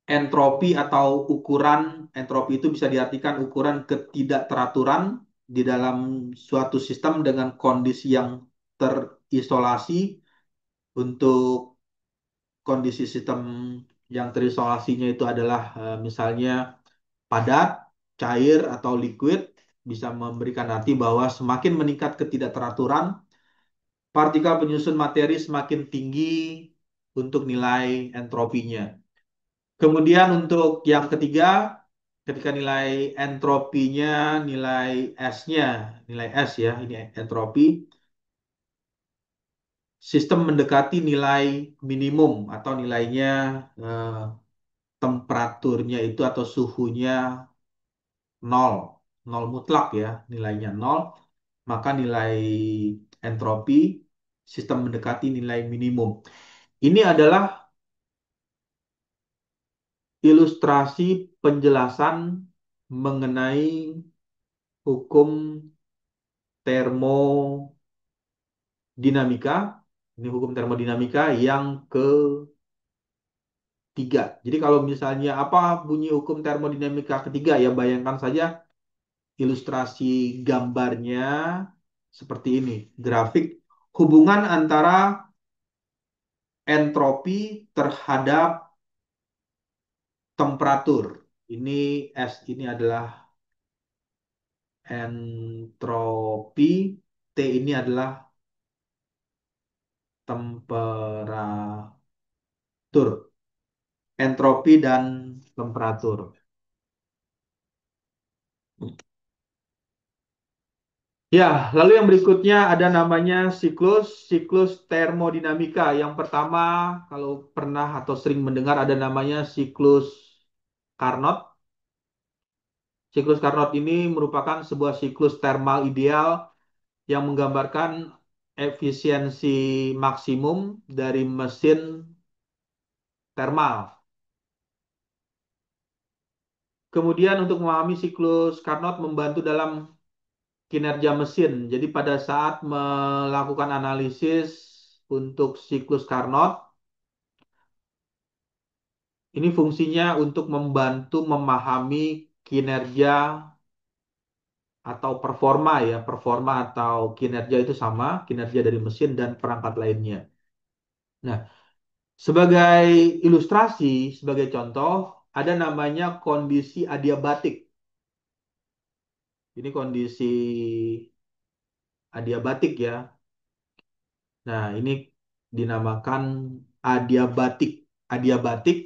entropi atau ukuran. Entropi itu bisa diartikan ukuran ketidakteraturan di dalam suatu sistem dengan kondisi yang terisolasi. Untuk kondisi sistem yang terisolasinya itu adalah misalnya padat, cair, atau liquid, bisa memberikan arti bahwa semakin meningkat ketidakteraturan, partikel penyusun materi semakin tinggi untuk nilai entropinya. Kemudian untuk yang ketiga, ketika nilai entropinya, nilai S-nya, nilai S ya, ini entropi, sistem mendekati nilai minimum atau nilainya eh, temperaturnya itu atau suhunya nol, nol mutlak ya, nilainya nol, maka nilai entropi sistem mendekati nilai minimum. Ini adalah ilustrasi penjelasan mengenai hukum termodinamika. Ini hukum termodinamika yang ketiga. tiga. Jadi kalau misalnya apa bunyi hukum termodinamika ketiga ya bayangkan saja ilustrasi gambarnya seperti ini. Grafik hubungan antara entropi terhadap temperatur. Ini S ini adalah entropi, T ini adalah temperatur. Entropi dan temperatur. Ya, lalu yang berikutnya ada namanya siklus termodinamika. Yang pertama, kalau pernah atau sering mendengar ada namanya siklus Carnot. Siklus Carnot ini merupakan sebuah siklus termal ideal yang menggambarkan efisiensi maksimum dari mesin termal. Kemudian untuk memahami siklus Carnot membantu dalam kinerja mesin. Jadi pada saat melakukan analisis untuk siklus Carnot, ini fungsinya untuk membantu memahami kinerja atau performa ya, performa atau kinerja itu sama, kinerja dari mesin dan perangkat lainnya. Nah, sebagai ilustrasi, sebagai contoh, ada namanya kondisi adiabatik. Ini kondisi adiabatik ya. Nah, ini dinamakan adiabatik. Adiabatik,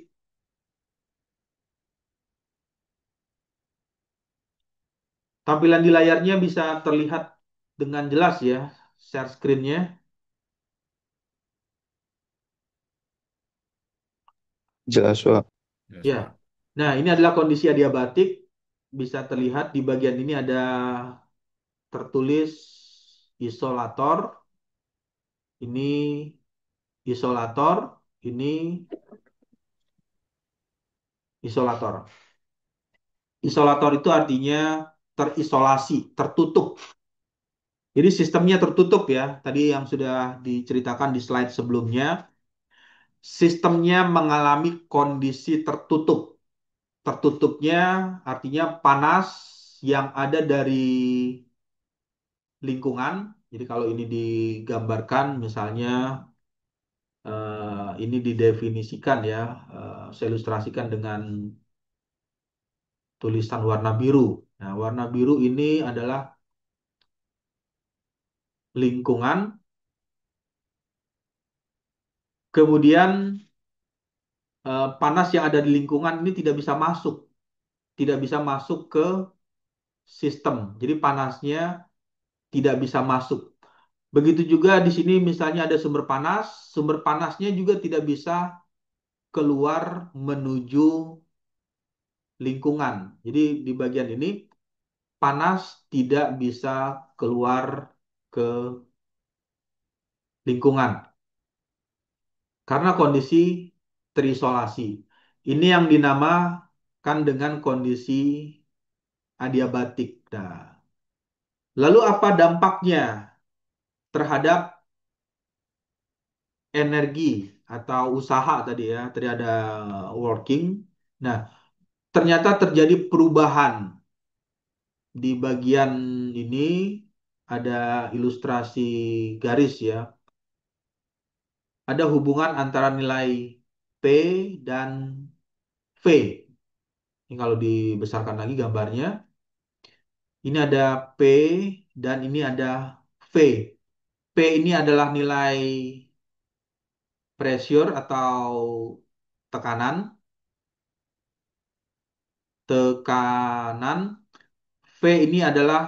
tampilan di layarnya bisa terlihat dengan jelas ya, share screen-nya. Jelas, Pak. Jelas, Ya. Pak. Nah, ini adalah kondisi adiabatik. Bisa terlihat di bagian ini ada tertulis isolator. Ini isolator, ini isolator. Isolator itu artinya terisolasi, tertutup. Jadi sistemnya tertutup ya. Tadi yang sudah diceritakan di slide sebelumnya, sistemnya mengalami kondisi tertutup. Tertutupnya artinya panas yang ada dari lingkungan. Jadi kalau ini digambarkan misalnya ini didefinisikan ya, saya ilustrasikan dengan tulisan warna biru. Nah, warna biru ini adalah lingkungan. Kemudian panas yang ada di lingkungan ini tidak bisa masuk ke sistem. Jadi panasnya tidak bisa masuk. Begitu juga di sini misalnya ada sumber panasnya juga tidak bisa keluar menuju lingkungan. Jadi di bagian ini panas tidak bisa keluar ke lingkungan karena kondisi terisolasi. Ini yang dinamakan dengan kondisi adiabatik. Nah, lalu apa dampaknya terhadap energi atau usaha tadi ya? Tadi ada working. Nah, ternyata terjadi perubahan di bagian ini ada ilustrasi garis ya. Ada hubungan antara nilai P dan V. Ini kalau dibesarkan lagi gambarnya, ini ada P dan ini ada V. P ini adalah nilai pressure atau tekanan, tekanan. V ini adalah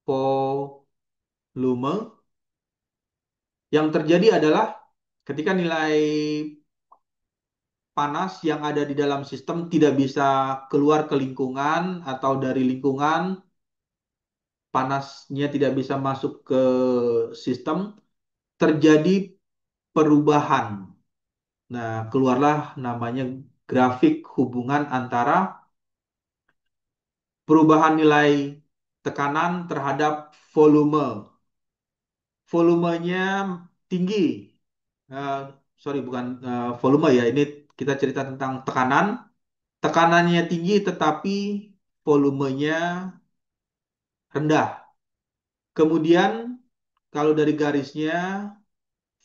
volume. Yang terjadi adalah ketika nilai panas yang ada di dalam sistem tidak bisa keluar ke lingkungan atau dari lingkungan, panasnya tidak bisa masuk ke sistem, terjadi perubahan. Nah, keluarlah namanya grafik hubungan antara perubahan nilai tekanan terhadap volume. Volumenya tinggi, eh, sorry bukan volume ya. Ini kita cerita tentang tekanan. Tekanannya tinggi tetapi volumenya rendah. Kemudian kalau dari garisnya,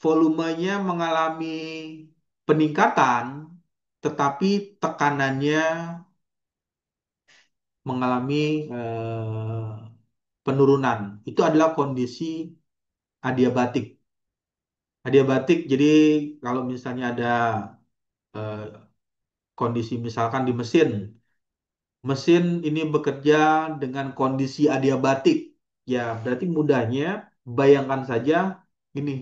volumenya mengalami peningkatan, tetapi tekanannya mengalami penurunan. Itu adalah kondisi adiabatik. Adiabatik, jadi kalau misalnya ada eh, kondisi misalkan di mesin, mesin ini bekerja dengan kondisi adiabatik. Ya, berarti mudahnya bayangkan saja ini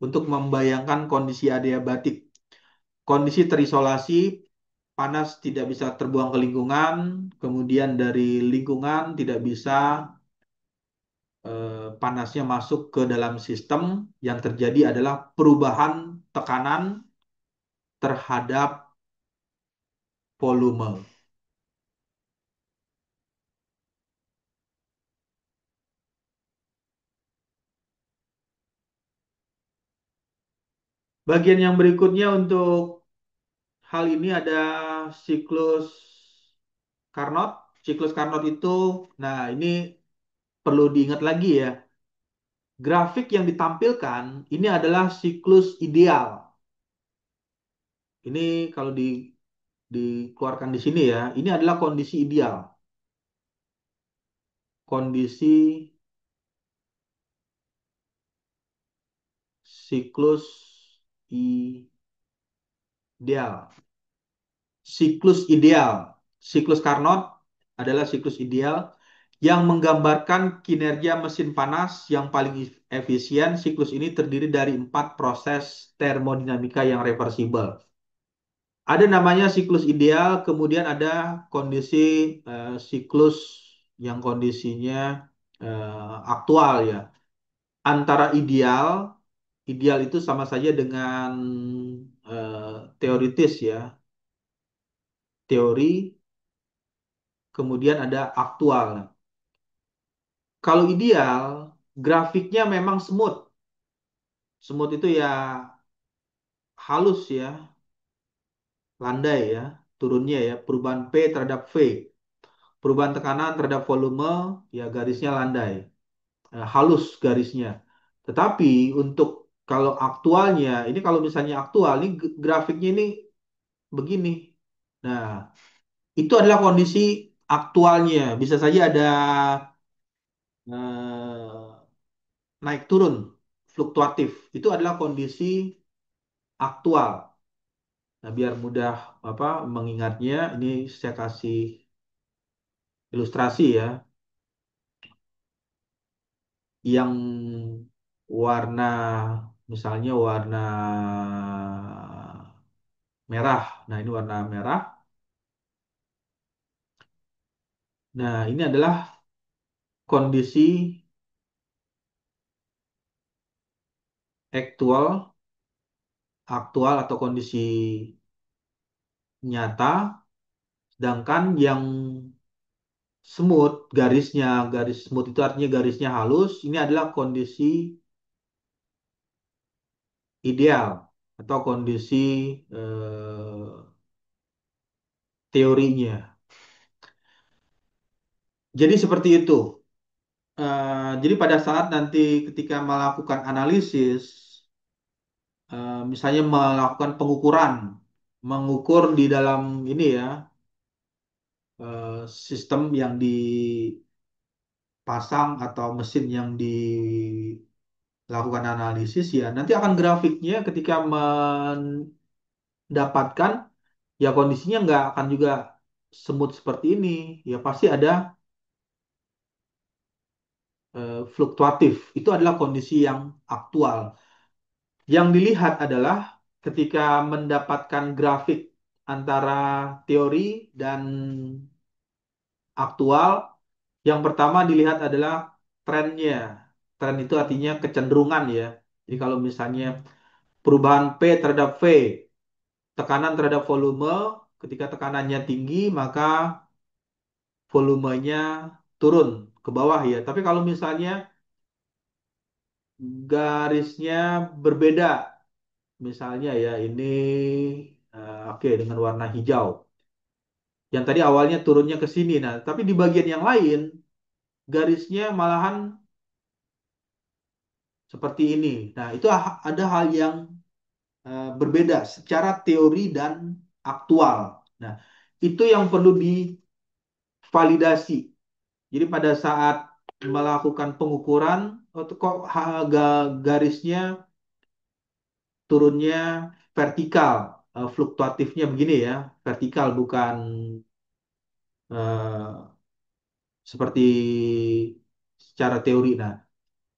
untuk membayangkan kondisi adiabatik. Kondisi terisolasi, panas tidak bisa terbuang ke lingkungan, kemudian dari lingkungan tidak bisa panasnya masuk ke dalam sistem, yang terjadi adalah perubahan tekanan terhadap volume. Bagian yang berikutnya untuk hal ini ada siklus Carnot. Siklus Carnot itu, nah ini perlu diingat lagi ya, grafik yang ditampilkan ini adalah siklus ideal. Ini kalau dikeluarkan di sini ya, ini adalah kondisi ideal. Kondisi siklus ideal. Siklus ideal. Siklus Carnot adalah siklus ideal yang menggambarkan kinerja mesin panas yang paling efisien. Siklus ini terdiri dari 4 proses termodinamika yang reversibel. Ada namanya siklus ideal, kemudian ada kondisi siklus yang kondisinya aktual ya. Antara ideal, ideal itu sama saja dengan teoritis ya. Teori, kemudian ada aktual. Kalau ideal, grafiknya memang smooth. Smooth itu ya halus ya, landai ya, turunnya ya. Perubahan P terhadap V. Perubahan tekanan terhadap volume, ya garisnya landai. Halus garisnya. Tetapi untuk kalau aktualnya, ini kalau misalnya aktual, ini grafiknya ini begini. Nah, itu adalah kondisi aktualnya. Bisa saja ada eh, naik turun, fluktuatif. Itu adalah kondisi aktual. Nah, biar mudah apa mengingatnya, ini saya kasih ilustrasi ya. Yang warna, misalnya warna merah. Nah, ini warna merah. Nah, ini adalah kondisi aktual, aktual atau kondisi nyata. Sedangkan yang smooth, garisnya, garis smooth itu artinya garisnya halus. Ini adalah kondisi ideal atau kondisi teorinya. Jadi seperti itu. Jadi pada saat nanti ketika melakukan analisis, misalnya melakukan pengukuran, mengukur di dalam ini ya, sistem yang dipasang atau mesin yang dilakukan analisis ya, nanti akan grafiknya ketika mendapatkan ya kondisinya nggak akan juga smooth seperti ini, ya pasti ada fluktuatif. Itu adalah kondisi yang aktual. Yang dilihat adalah ketika mendapatkan grafik antara teori dan aktual, yang pertama dilihat adalah trennya. Tren itu artinya kecenderungan ya. Jadi kalau misalnya perubahan P terhadap V, tekanan terhadap volume, ketika tekanannya tinggi maka volumenya turun ke bawah ya. Tapi kalau misalnya garisnya berbeda. Misalnya ya ini oke dengan warna hijau. Yang tadi awalnya turunnya ke sini. Nah, tapi di bagian yang lain garisnya malahan seperti ini. Nah, itu ada hal yang berbeda secara teori dan aktual. Nah, itu yang perlu divalidasi. Jadi pada saat melakukan pengukuran, oh, kok garisnya turunnya vertikal, fluktuatifnya begini ya, vertikal bukan eh, seperti secara teori. Nah,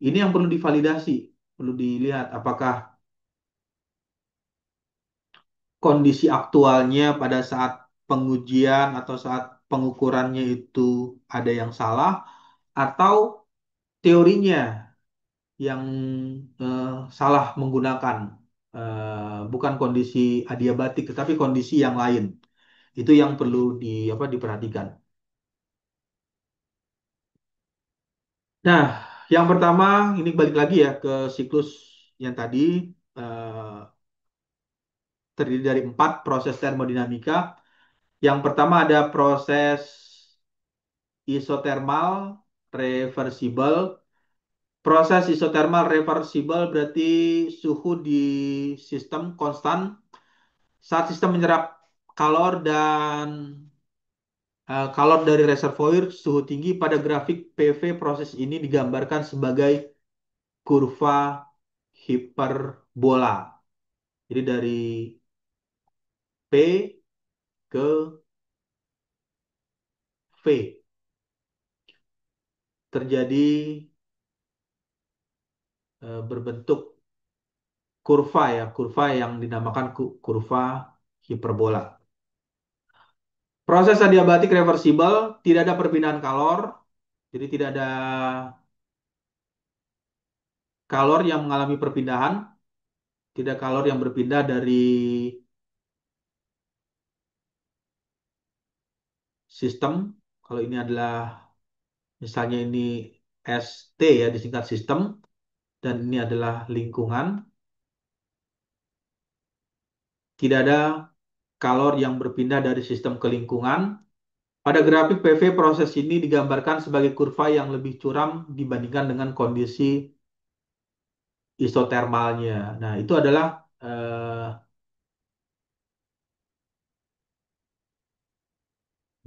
ini yang perlu divalidasi, perlu dilihat apakah kondisi aktualnya pada saat pengujian atau saat pengukurannya itu ada yang salah atau teorinya yang eh, salah menggunakan bukan kondisi adiabatik tetapi kondisi yang lain. Itu yang perlu diperhatikan. Nah, yang pertama ini balik lagi ya ke siklus yang tadi eh, terdiri dari 4 proses termodinamika. Yang pertama ada proses isotermal reversible. Proses isotermal reversible berarti suhu di sistem konstan saat sistem menyerap kalor dan kalor dari reservoir suhu tinggi pada grafik PV proses ini digambarkan sebagai kurva hiperbola. Jadi dari P ke V terjadi berbentuk kurva ya, kurva yang dinamakan kurva hiperbola. Proses adiabatik reversible tidak ada perpindahan kalor, jadi tidak ada kalor yang mengalami perpindahan, tidak kalor yang berpindah dari sistem. Kalau ini adalah misalnya ini ST ya disingkat sistem dan ini adalah lingkungan, tidak ada kalor yang berpindah dari sistem ke lingkungan. Pada grafik PV proses ini digambarkan sebagai kurva yang lebih curam dibandingkan dengan kondisi isotermalnya. Nah, itu adalah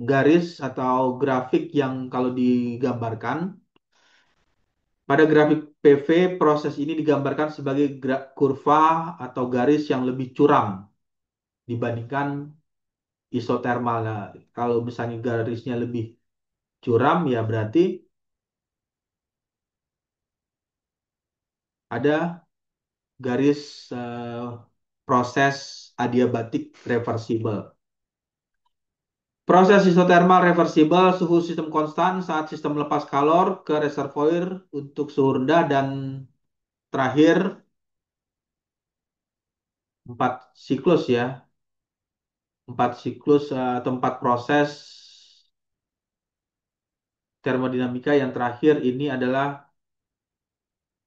garis atau grafik yang kalau digambarkan pada grafik PV proses ini digambarkan sebagai kurva atau garis yang lebih curam dibandingkan isotermal. Nah, kalau misalnya garisnya lebih curam ya berarti ada garis proses adiabatik reversible. Proses isotermal reversible suhu sistem konstan saat sistem melepas kalor ke reservoir untuk suhu rendah dan terakhir 4 siklus ya, 4 siklus atau 4 proses termodinamika yang terakhir ini adalah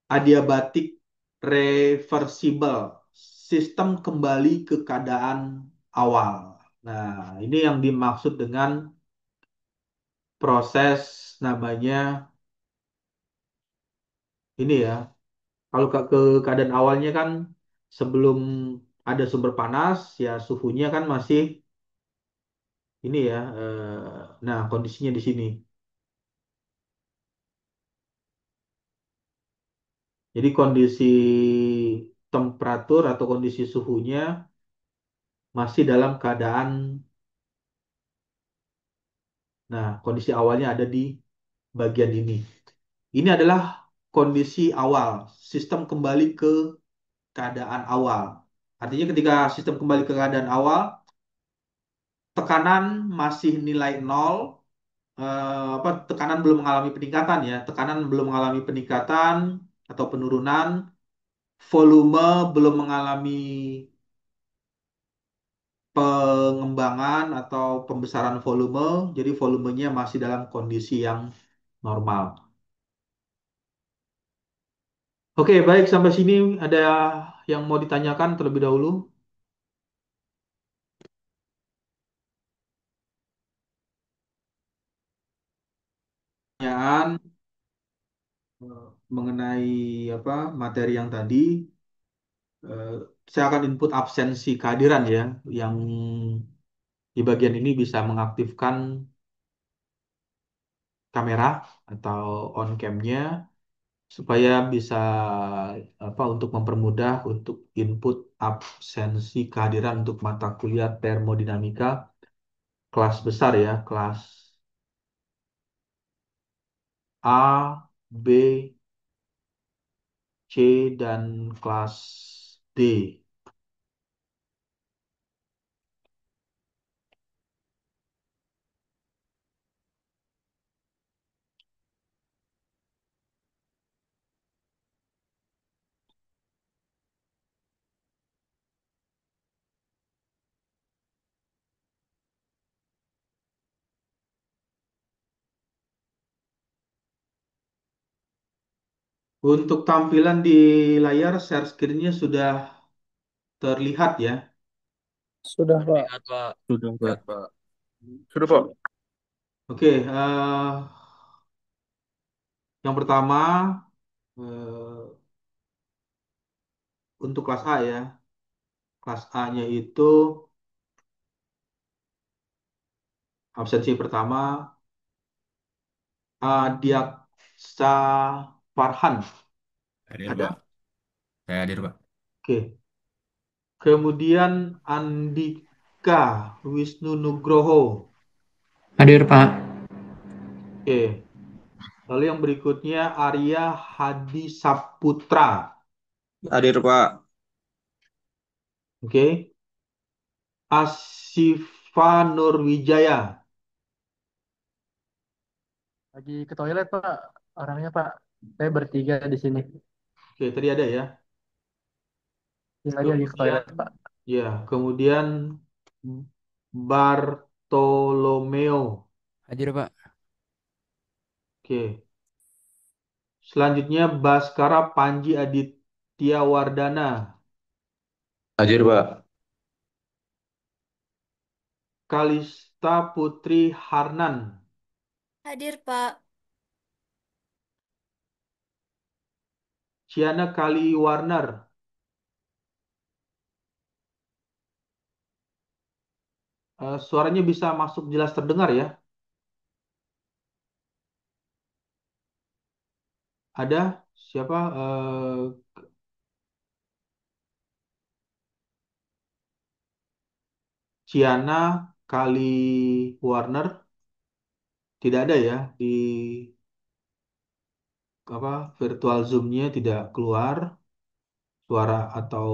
adiabatik reversible, sistem kembali ke keadaan awal. Nah, ini yang dimaksud dengan proses namanya ini ya. Kalau ke keadaan awalnya kan sebelum ada sumber panas ya suhunya kan masih ini ya. Nah, kondisinya di sini. Jadi kondisi temperatur atau kondisi suhunya masih dalam keadaan, nah kondisi awalnya ada di bagian ini. Ini adalah kondisi awal, sistem kembali ke keadaan awal. Artinya ketika sistem kembali ke keadaan awal, tekanan masih nilai nol, tekanan belum mengalami peningkatan ya, tekanan belum mengalami peningkatan atau penurunan, volume belum mengalami pengembangan atau pembesaran volume, jadi volumenya masih dalam kondisi yang normal. Oke, baik sampai sini ada yang mau ditanyakan terlebih dahulu? Pertanyaan mengenai apa materi yang tadi, eh, saya akan input absensi kehadiran ya, yang di bagian ini bisa mengaktifkan kamera atau on cam-nya supaya bisa apa untuk mempermudah untuk input absensi kehadiran untuk mata kuliah termodinamika kelas besar ya, kelas A, B, C, dan kelas D. Untuk tampilan di layar share screen-nya sudah terlihat ya. Sudah, Pak. Lihat, Pak. Sudah, Pak. Lihat, Pak. Sudah, Pak. Oke, yang pertama eh, untuk kelas A ya. Kelas A-nya itu absensi pertama Adiaksa Farhan. Hadir, Pak. Ada? Saya hadir, Pak. Oke. Kemudian Andika Wisnu Nugroho. Hadir, Pak. Oke. Lalu yang berikutnya Arya Hadi Saputra. Hadir, Pak. Oke. Asifa Nurwijaya. Lagi ke toilet, Pak. Orangnya, Pak. Saya bertiga di sini. Oke, tadi ada ya. Ini lagi ke Kemudian toilet, Pak. ya, kemudian Bartolomeo. Hadir, Pak. Oke. Selanjutnya Baskara Panji Aditya Wardana. Hadir, Pak. Kalista Putri Harnan. Hadir, Pak. Ciana Kali Warner. Suaranya bisa masuk jelas terdengar ya. Ada siapa? Ciana Kali Warner. Tidak ada ya di apa virtual Zoom-nya tidak keluar suara atau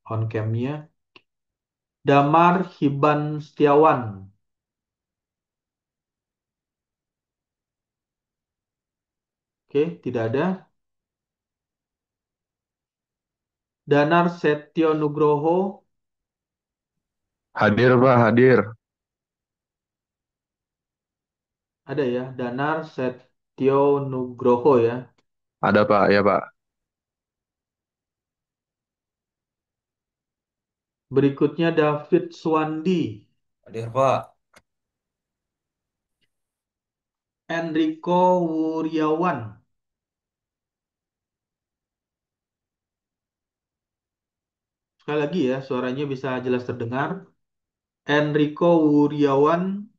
on cam-nya. Damar Hiban Setiawan. Oke, tidak ada. Danar Setio Nugroho. Hadir, Pak. Hadir. Ada ya, Danar Setio Nugroho ya. Ada, Pak. Ya, Pak. Berikutnya David Swandi. Hadir, Pak. Enrico Wuryawan. Sekali lagi ya, suaranya bisa jelas terdengar. Enrico Wuryawan.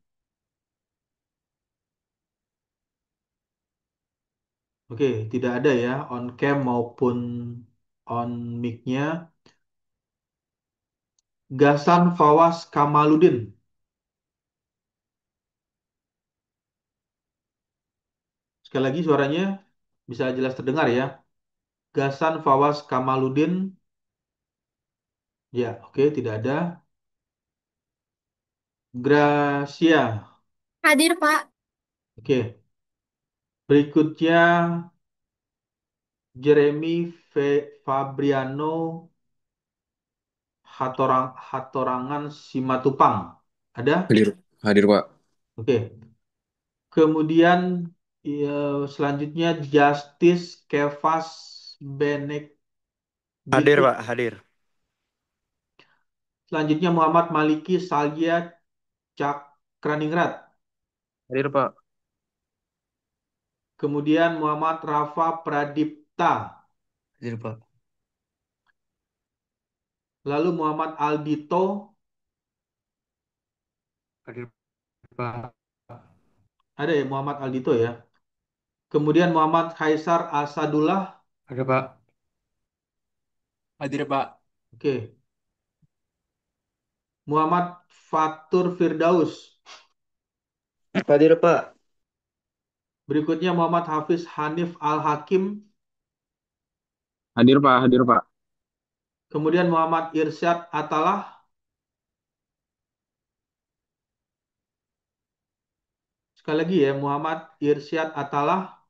Oke, tidak ada ya on cam maupun on mic-nya. Gasan Fawas Kamaludin. Sekali lagi suaranya bisa jelas terdengar ya. Gasan Fawas Kamaludin. Ya, oke, tidak ada. Gracia. Hadir, Pak. Oke. Berikutnya Jeremy Fabriano Hatorangan Simatupang. Ada? Hadir. Hadir, Pak. Oke. Kemudian ya, selanjutnya Justice Kevas Hadir, Benediktus. Pak. Hadir. Selanjutnya Muhammad Maliki Salya Cakraningrat. Hadir, Pak. Kemudian Muhammad Rafa Pradipta. Hadir, Pak. Lalu Muhammad Aldito. Hadir Pak. Ada ya Muhammad Aldito ya. Kemudian Muhammad Kaisar Asadullah. Ada Pak. Hadir Pak. Oke. Muhammad Fatur Firdaus. Hadir, Pak. Berikutnya Muhammad Hafiz Hanif Al-Hakim. Hadir, Pak. Hadir, Pak. Kemudian Muhammad Irsyad Atalah. Sekali lagi ya, Muhammad Irsyad Atalah.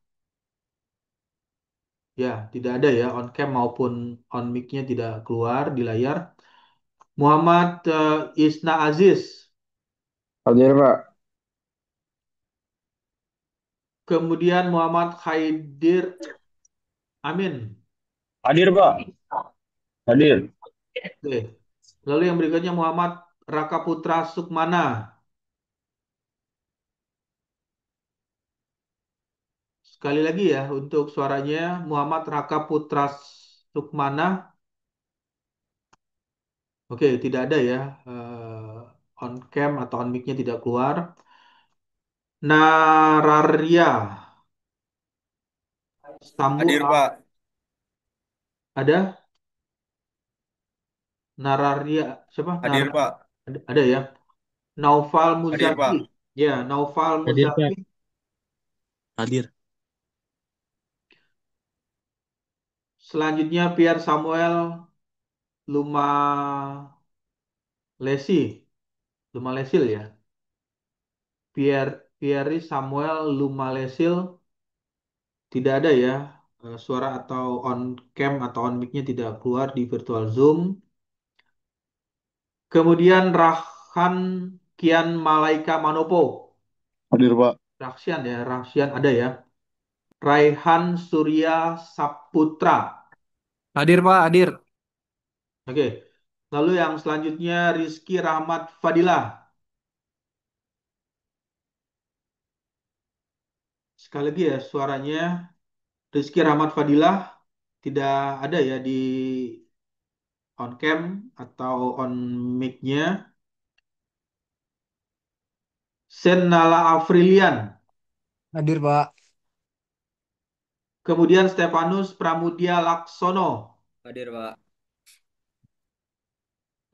Ya, tidak ada ya, on cam maupun on mic-nya tidak keluar di layar. Muhammad Isna Aziz. Hadir, Pak. Kemudian Muhammad Khaidir Amin. Hadir, Pak. Hadir. Oke. Lalu yang berikutnya Muhammad Raka Putra Sukmana. Sekali lagi ya, untuk suaranya Muhammad Raka Putra Sukmana. Oke, tidak ada ya. On cam atau on mic-nya tidak keluar. Nararia Sambu Hadir, Pak. ada? Nararia siapa? Hadir, Pak. Ada ya. Naufal Hadir, Muzaki. Pak. Ya, Naufal Hadir Pak. Muzaki. Hadir. Selanjutnya Pierre Samuel Lumalesi. Lumalesil ya. Pierre Samuel Lumalesil tidak ada ya. Suara atau on cam atau on mic-nya tidak keluar di virtual Zoom. Kemudian Rahhan Kian Malaika Manopo. Hadir, Pak. Rahsian ada ya. Raihan Surya Saputra. Hadir Pak, hadir. Oke. Lalu yang selanjutnya Rizky Rahmat Fadilah. Sekali lagi ya suaranya Rizky Rahmat Fadilah tidak ada ya di on cam atau on mic-nya. Senala Afrilian. Hadir Pak. Kemudian Stefanus Pramudia Laksono. Hadir, Pak.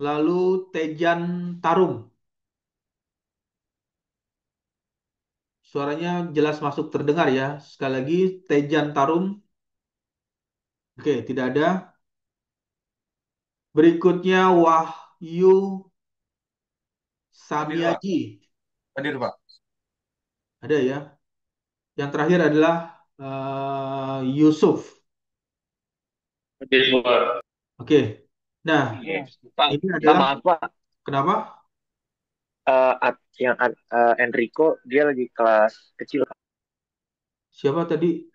Lalu Tejan Tarum. Suaranya jelas masuk terdengar ya. Sekali lagi Tejan Tarum. Oke, tidak ada. Berikutnya Wahyu Hadir, Pak. Samiaji. Hadir, Pak. Ada ya. Yang terakhir adalah Yusuf. Hadir, Pak. Oke. Nah, Pak, ini adalah maaf, Pak. kenapa? Enrico, dia lagi kelas kecil. Siapa tadi?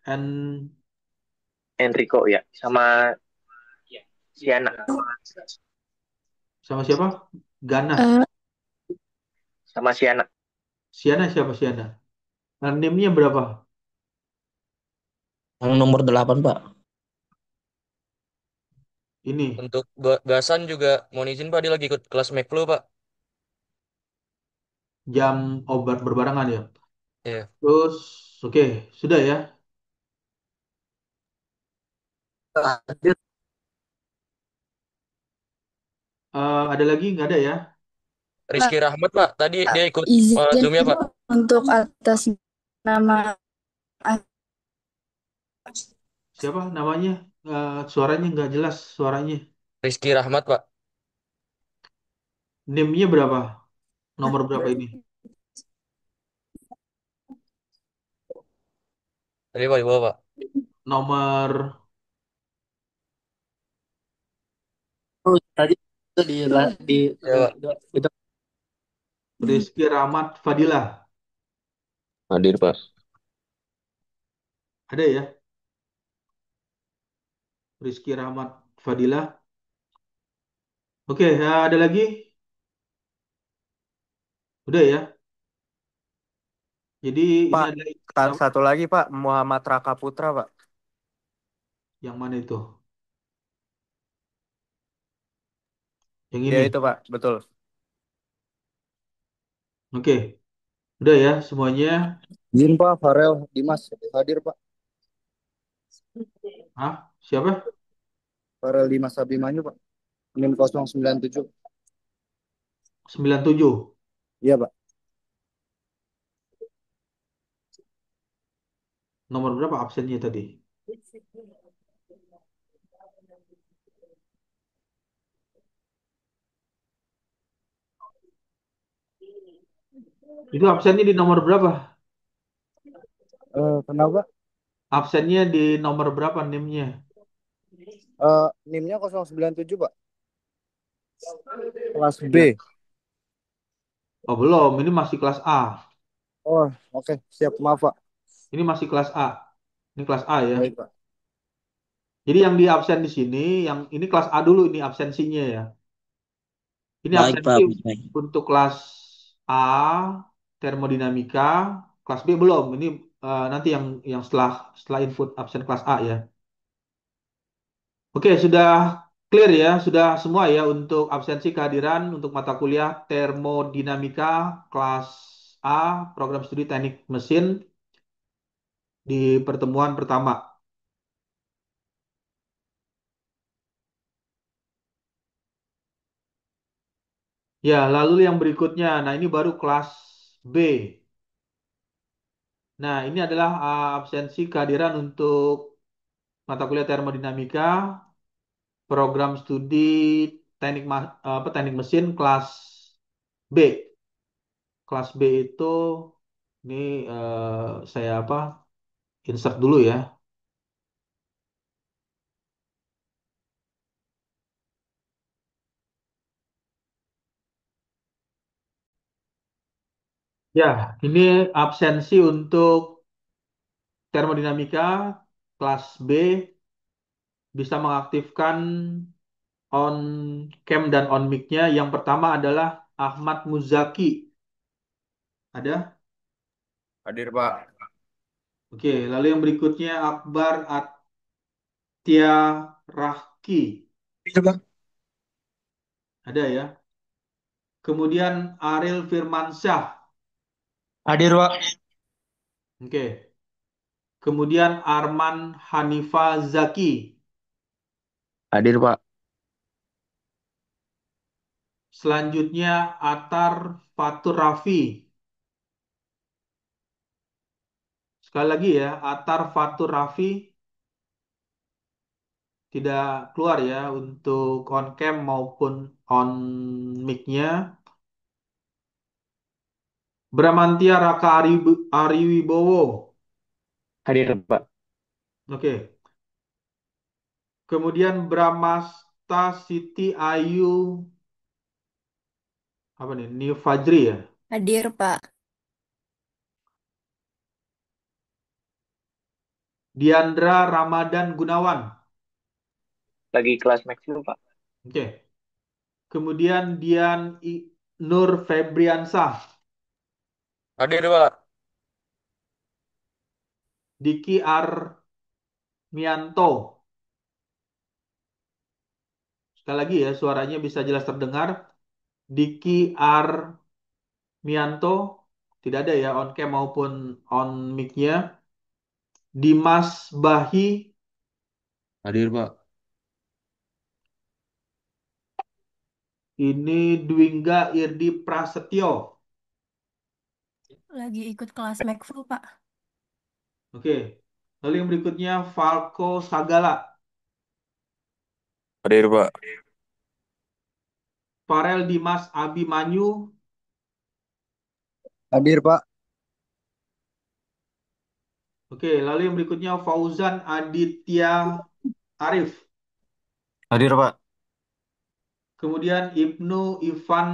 Enrico, ya. Sama Siana. Sama siapa? Ganas. Sama Siana. Siana siapa Siana? Name-nya berapa? Yang nomor 8 Pak. Ini Untuk Gasan juga mohon izin Pak, dia lagi ikut kelas Mekflu Pak. jam obat berbarengan ya. Iya. Terus, oke, sudah ya. Hadir. Ada lagi nggak ada ya? Rizky Rahmat Pak, tadi dia ikut Izin Zoom ya Pak. untuk atas nama Siapa namanya? Suaranya nggak jelas suaranya. Rizky Rahmat Pak. Name-nya berapa? Nomor berapa ini? Tadi Pak di bawah Pak. Nomor Oh, tadi itu di Ya Pak. itu Rizky Rahmat Fadilah. Hadir, Pak. Ada ya? Rizky Rahmat Fadilah. Oke, ada lagi? Udah ya. Jadi ini Pak, ada apa? satu lagi Pak, Muhammad Raka Putra Pak. Yang mana itu? Yang Ya ini. itu Pak, betul. Oke, udah ya semuanya. Izin Pak, Farel Dimas hadir Pak. Ah, siapa? Farel Dimas Abimanyu Pak. NIM 097. 97. Iya Pak. Nomor berapa absennya tadi? Itu absennya di nomor berapa? Kenapa? Absennya di nomor berapa NIM-nya? NIM-nya 097 Pak. Kelas B. Ya. Oh, belum. Ini masih kelas A. Oh, oke. Siap. Maaf Pak. Ini masih kelas A. Ini kelas A ya. Baik Pak. Jadi yang di absen di sini, yang ini kelas A dulu ini absensinya ya. Ini Baik absensi Pak, baik. untuk kelas A, termodinamika, kelas B belum. Ini nanti yang setelah input absen kelas A ya. Oke, sudah clear ya, sudah semua ya untuk absensi kehadiran untuk mata kuliah termodinamika kelas A, program studi teknik mesin di pertemuan pertama. Ya, lalu yang berikutnya. Nah, ini baru kelas B. Nah, ini adalah absensi kehadiran untuk mata kuliah termodinamika, program studi teknik mesin kelas B. Kelas B itu ini saya insert dulu ya. Ya, ini absensi untuk termodinamika kelas B bisa mengaktifkan on cam dan on mic-nya. Yang pertama adalah Ahmad Muzaki. Ada? Hadir Pak. Oke, lalu yang berikutnya Akbar Atya Rahki. Iya Pak. Ada ya. Kemudian Ariel Firmansyah. Hadir Pak. Oke. Kemudian Arman Hanifa Zaki. Hadir, Pak. Selanjutnya Atar Fatur Rafi. Sekali lagi ya, Atar Fatur Rafi tidak keluar ya untuk on cam maupun on mic-nya. Bramantia Raka Ariwibowo. Hadir, Pak. Oke. Kemudian Bramasta Siti Ayu apa nih? New Fajri ya. Hadir, Pak. Diandra Ramadan Gunawan. Lagi kelas Max dulu, Pak. Oke. Kemudian Nur Febriansah. Hadir, Pak. Diki Armianto. Sekali lagi ya, suaranya bisa jelas terdengar. Diki Armianto. Tidak ada ya on cam maupun on mic-nya. Dimas Bahi. Hadir Pak. Ini Dwingga Irdi Prasetyo. Lagi ikut kelas McFlu, Pak. Oke. Lalu yang berikutnya Falco Sagala. Hadir Pak. Farel Dimas Abimanyu. Hadir Pak. Oke, lalu yang berikutnya Fauzan Aditya Arif. Hadir Pak. Kemudian Ibnu Ivan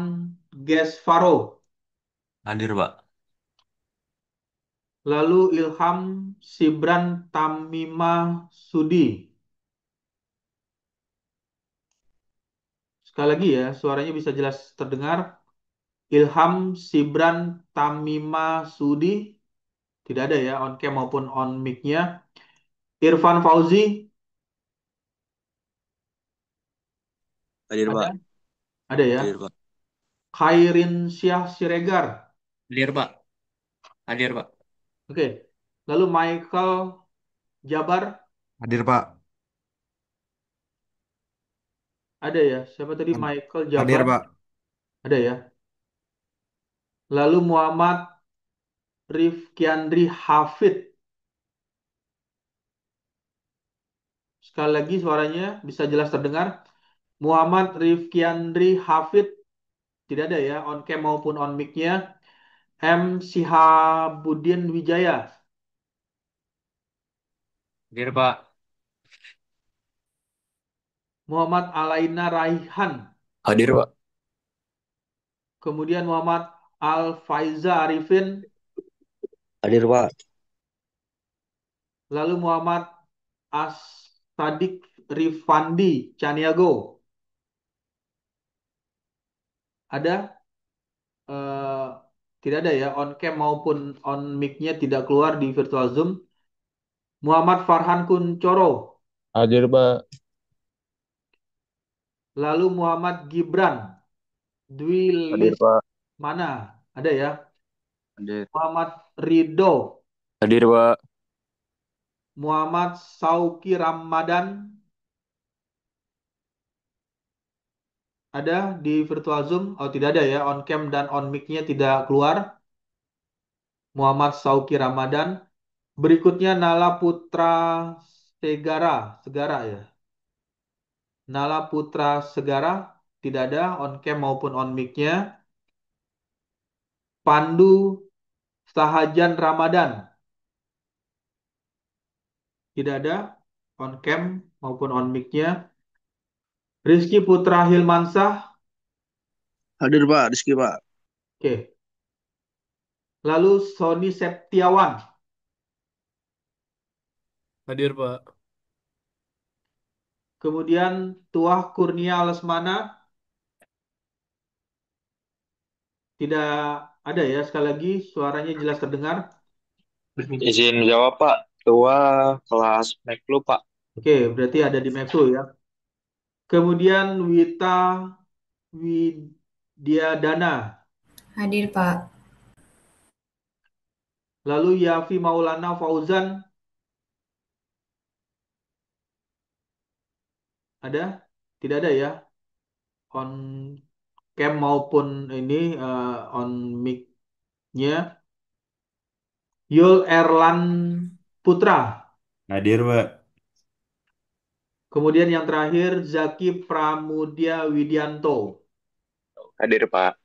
Gesfaro. Hadir Pak. Lalu Ilham Sibran Tamimah Sudi. Sekali lagi ya, suaranya bisa jelas terdengar. Ilham Sibran Tamima Sudi, tidak ada ya on cam maupun on mic-nya. Irfan Fauzi, Hadir, ada? Pak. Ada ya. Hadir, Pak. Khairin Syah Siregar, Hadir, Pak. Hadir, Pak. oke. Lalu Michael Jabar, Hadir, Pak. ada ya. Siapa tadi Michael Hadir, Jabar? Pak. Ada ya. Lalu Muhammad Rifkiandri Hafid, sekali lagi suaranya bisa jelas terdengar. Muhammad Rifkiandri Hafid, tidak ada ya on cam maupun on mic-nya. M. Sihabuddin Wijaya, Hadir, Pak. Muhammad Alaina Raihan, Hadir, Pak. kemudian Muhammad Al Faiza Arifin, Hadir, Pak. lalu Muhammad As Sadik Rifandi Caniago, ada? Eh, tidak ada ya on cam maupun on mic-nya tidak keluar di virtual Zoom. Muhammad Farhan Kuncoro, Hadir, Pak. lalu Muhammad Gibran Dwi Hadir, Lis Pak. mana? Ada ya. Hadir. Muhammad Ridho, Hadir, Pak. Muhammad Sauki Ramadan, ada di virtual Zoom? Oh, tidak ada ya. On cam dan on mic-nya tidak keluar. Muhammad Sauki Ramadan. Berikutnya Nala Putra Segara, Segara ya. Nala Putra Segara tidak ada on cam maupun on mic-nya. Pandu Sahajan Ramadan tidak ada on cam maupun on mic-nya. Rizky Putra Hilmansah, Hadir Pak, Rizky Pak. oke. Lalu Sony Septiawan, Hadir, Pak. kemudian Tuah Kurnia Lesmana tidak ada ya. Sekali lagi suaranya jelas terdengar. Izin jawab, Pak. Tua kelas Meklu, Pak. Oke, berarti ada di Maxu ya. Kemudian Wita Widyadana, Hadir, Pak. lalu Yafi Maulana Fauzan, ada? Tidak ada ya. On cam maupun ini on mic-nya. Yul Erlan Putra. Hadir, Pak. Kemudian yang terakhir Zaki Pramudia Widianto. Hadir, Pak.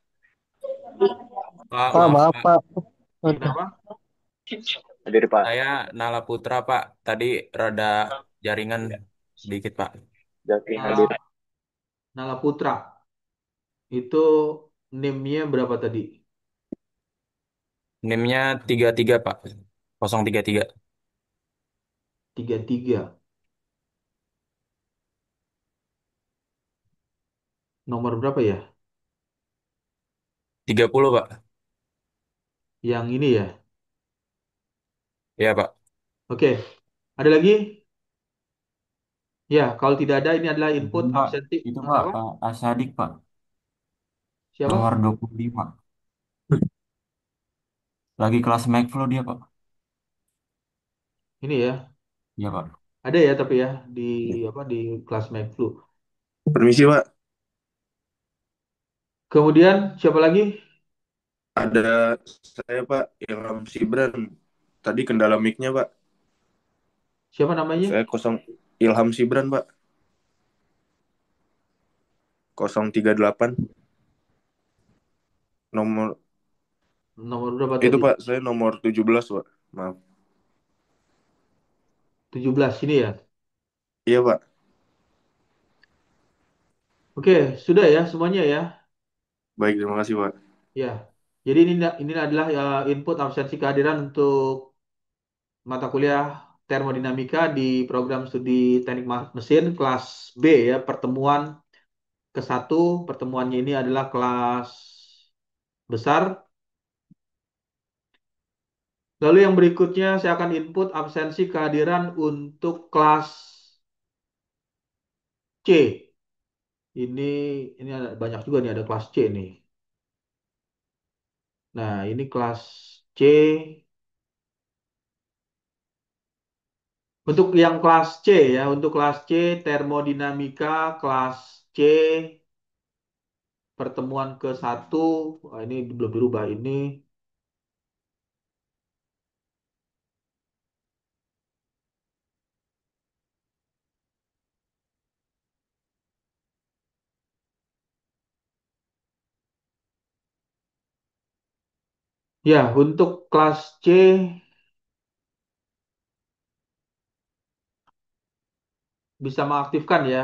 Pak, Pak, maaf, maaf, Pak. Pak. Kenapa? Hadir, Pak. Saya Nala Putra, Pak. Tadi rada jaringan sedikit, Pak. Jaki Nala, hadir. Nala Putra. Itu NIM-nya berapa tadi? NIM-nya 33, Pak. 033. 33. Nomor berapa ya? 30, Pak. Yang ini ya. Iya, Pak. Oke. Ada lagi? Ya, kalau tidak ada ini adalah input Pak, absensi. itu Pak, Apa? Pak Asadik Pak, Siapa? nomor 25. Lagi kelas Macflow dia Pak. Ini ya. Iya Pak. Ada ya tapi ya di apa di kelas Flu. Permisi Pak, Kemudian siapa lagi? ada saya Pak, Ilham Sibran. Tadi kendala mic-nya Pak. Siapa namanya? Saya kosong Ilham Sibran Pak, 038. Nomor Nomor berapa itu tadi? Pak, saya nomor 17 Pak. Maaf. 17 ini ya. Iya Pak. Oke, sudah ya semuanya ya. Baik, terima kasih Pak. Ya. Jadi ini adalah input absensi kehadiran untuk mata kuliah termodinamika di program studi teknik mesin kelas B ya, pertemuan ke satu. Pertemuannya ini adalah kelas besar. Lalu yang berikutnya saya akan input absensi kehadiran untuk kelas C. Ini ini ada banyak juga nih, ada kelas C nih. Nah, ini kelas C. Untuk yang kelas C ya, untuk kelas C termodinamika kelas C pertemuan ke satu. Wah, ini belum dirubah ini. Ya, untuk kelas C bisa mengaktifkan ya.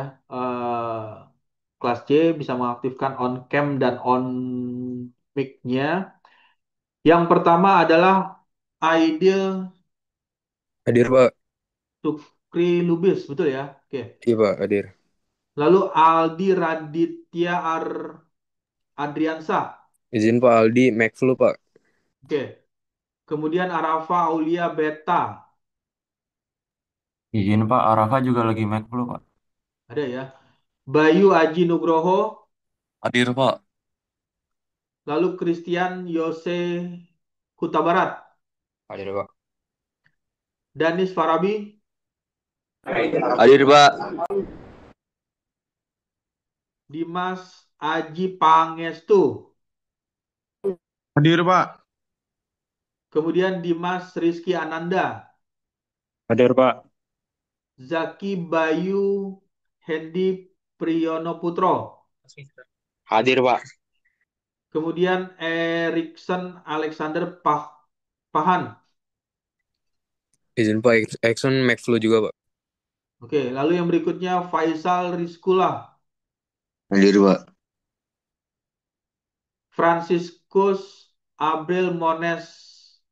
Kelas C bisa mengaktifkan on cam dan on mic-nya. Yang pertama adalah Aidil Hadir, Pak. Sukri Lubis, betul ya? Oke. Iya, Pak, hadir. Lalu Aldi Raditya Adriansa. Izin Pak Aldi, McFlu, Pak. Oke. Kemudian Arafa Aulia Beta. Izin Pak, Arafa juga lagi make flu Pak. Ada ya. Bayu Aji Nugroho. Hadir, Pak. Lalu Christian Yose Huta Barat. Hadir, Pak. Danis Farabi. Hadir, Pak. Dimas Aji Pangestu. Hadir, Pak. Kemudian Dimas Rizky Ananda. Hadir, Pak. Zaki Bayu Hendi Priyono Putro. Hadir, Pak. Kemudian Erikson Alexander Pahan. Izin Pak, Exxon McFlu juga, Pak. Oke, lalu yang berikutnya Faisal Rizkula. Hadir, Pak. Franciscus Abril Mones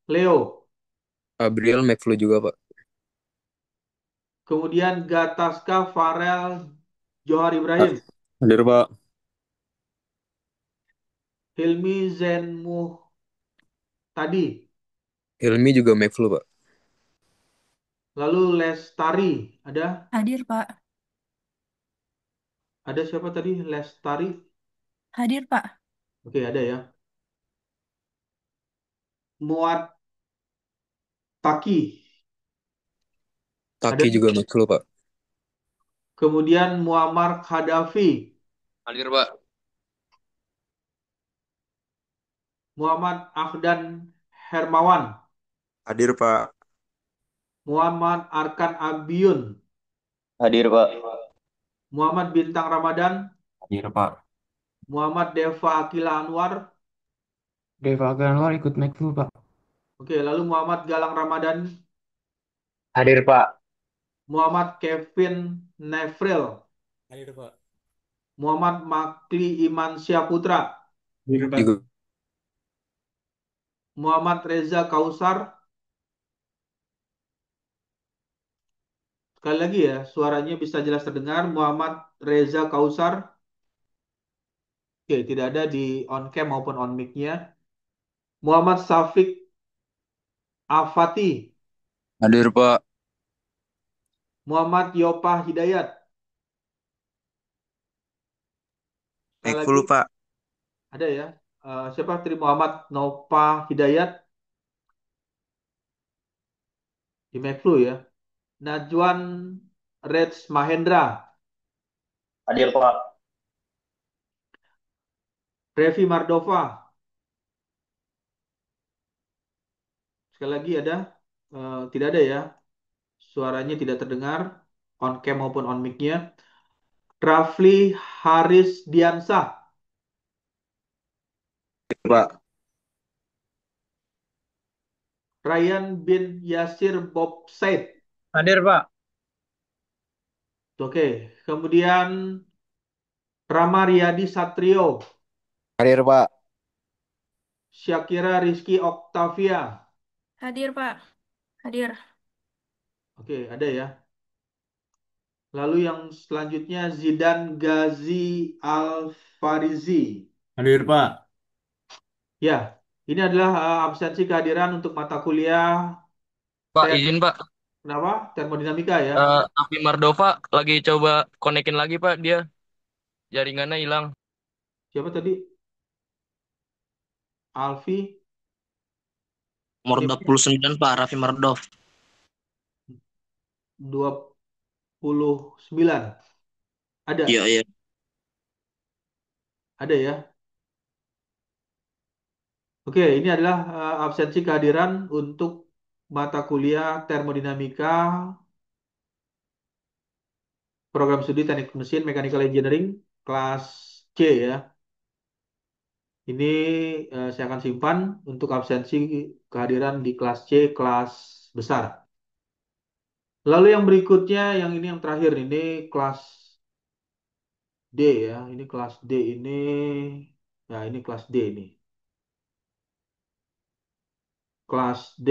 Leo. Abriel McFlu juga, Pak. Kemudian Gataska Farel Johar Ibrahim. Hadir, Pak. Hilmi Zenmuh tadi. Hilmi juga McFlu, Pak. Lalu Lestari. Ada? Hadir, Pak. Ada siapa tadi? Lestari. Hadir, Pak. Oke, ada ya. Muat Taki. Ada? Taki juga McFlu, Pak. Kemudian Muammar Khadafi. Hadir, Pak. Muhammad Ahdan Hermawan. Hadir, Pak. Muhammad Arkan Abiyun. Hadir, Pak. Muhammad Bintang Ramadan. Hadir Pak. Muhammad Deva Akila Anwar. Deva Anwar ikut make flu, Pak. Oke, lalu Muhammad Galang Ramadan. Hadir, Pak. Muhammad Kevin Nefril. Hadir, Pak. Muhammad Makli Iman Syahputra. Hadir, Pak. Juga Muhammad Reza Kausar. Sekali lagi ya, suaranya bisa jelas terdengar. Muhammad Reza Kausar. Oke, tidak ada di on cam maupun on mic-nya. Muhammad Safik Afati. hadir, Pak. Muhammad Yopah Hidayat. Sekali McFlu, lagi, Pak. ada ya. Siapa tadi Muhammad Nopah Hidayat di Mevlu ya. Najwan Reds Mahendra. Hadir, Pak. Revi Mardova. Sekali lagi ada. Tidak ada ya. Suaranya tidak terdengar. On cam maupun on mic-nya. Rafli Haris Diansah. Pak. Ryan bin Yasir Bob Said. Hadir, Pak. Oke. Kemudian Rama Riyadi Satrio. Hadir, Pak. Syakira Rizky Oktavia. Hadir, Pak. Hadir. Oke, ada ya. Lalu yang selanjutnya Zidan Ghazi Al-Farizi. Hadir, Pak. Ya, ini adalah absensi kehadiran untuk mata kuliah Pak, ter izin Pak. kenapa? Termodinamika ya. Afi Mardova lagi coba konekin lagi Pak, dia jaringannya hilang. Siapa tadi? Alfi Nomor NIM 29 Pak, Raffi Mardov. 29. Ada, Iya, iya. ada ya. Oke, ini adalah absensi kehadiran untuk mata kuliah termodinamika, program studi teknik mesin, mechanical engineering, kelas C ya. Ini saya akan simpan untuk absensi kehadiran di kelas C, kelas besar. Lalu yang berikutnya, yang ini yang terakhir, ini kelas D ya. Ini kelas D ini, ya ini kelas D ini. Kelas D,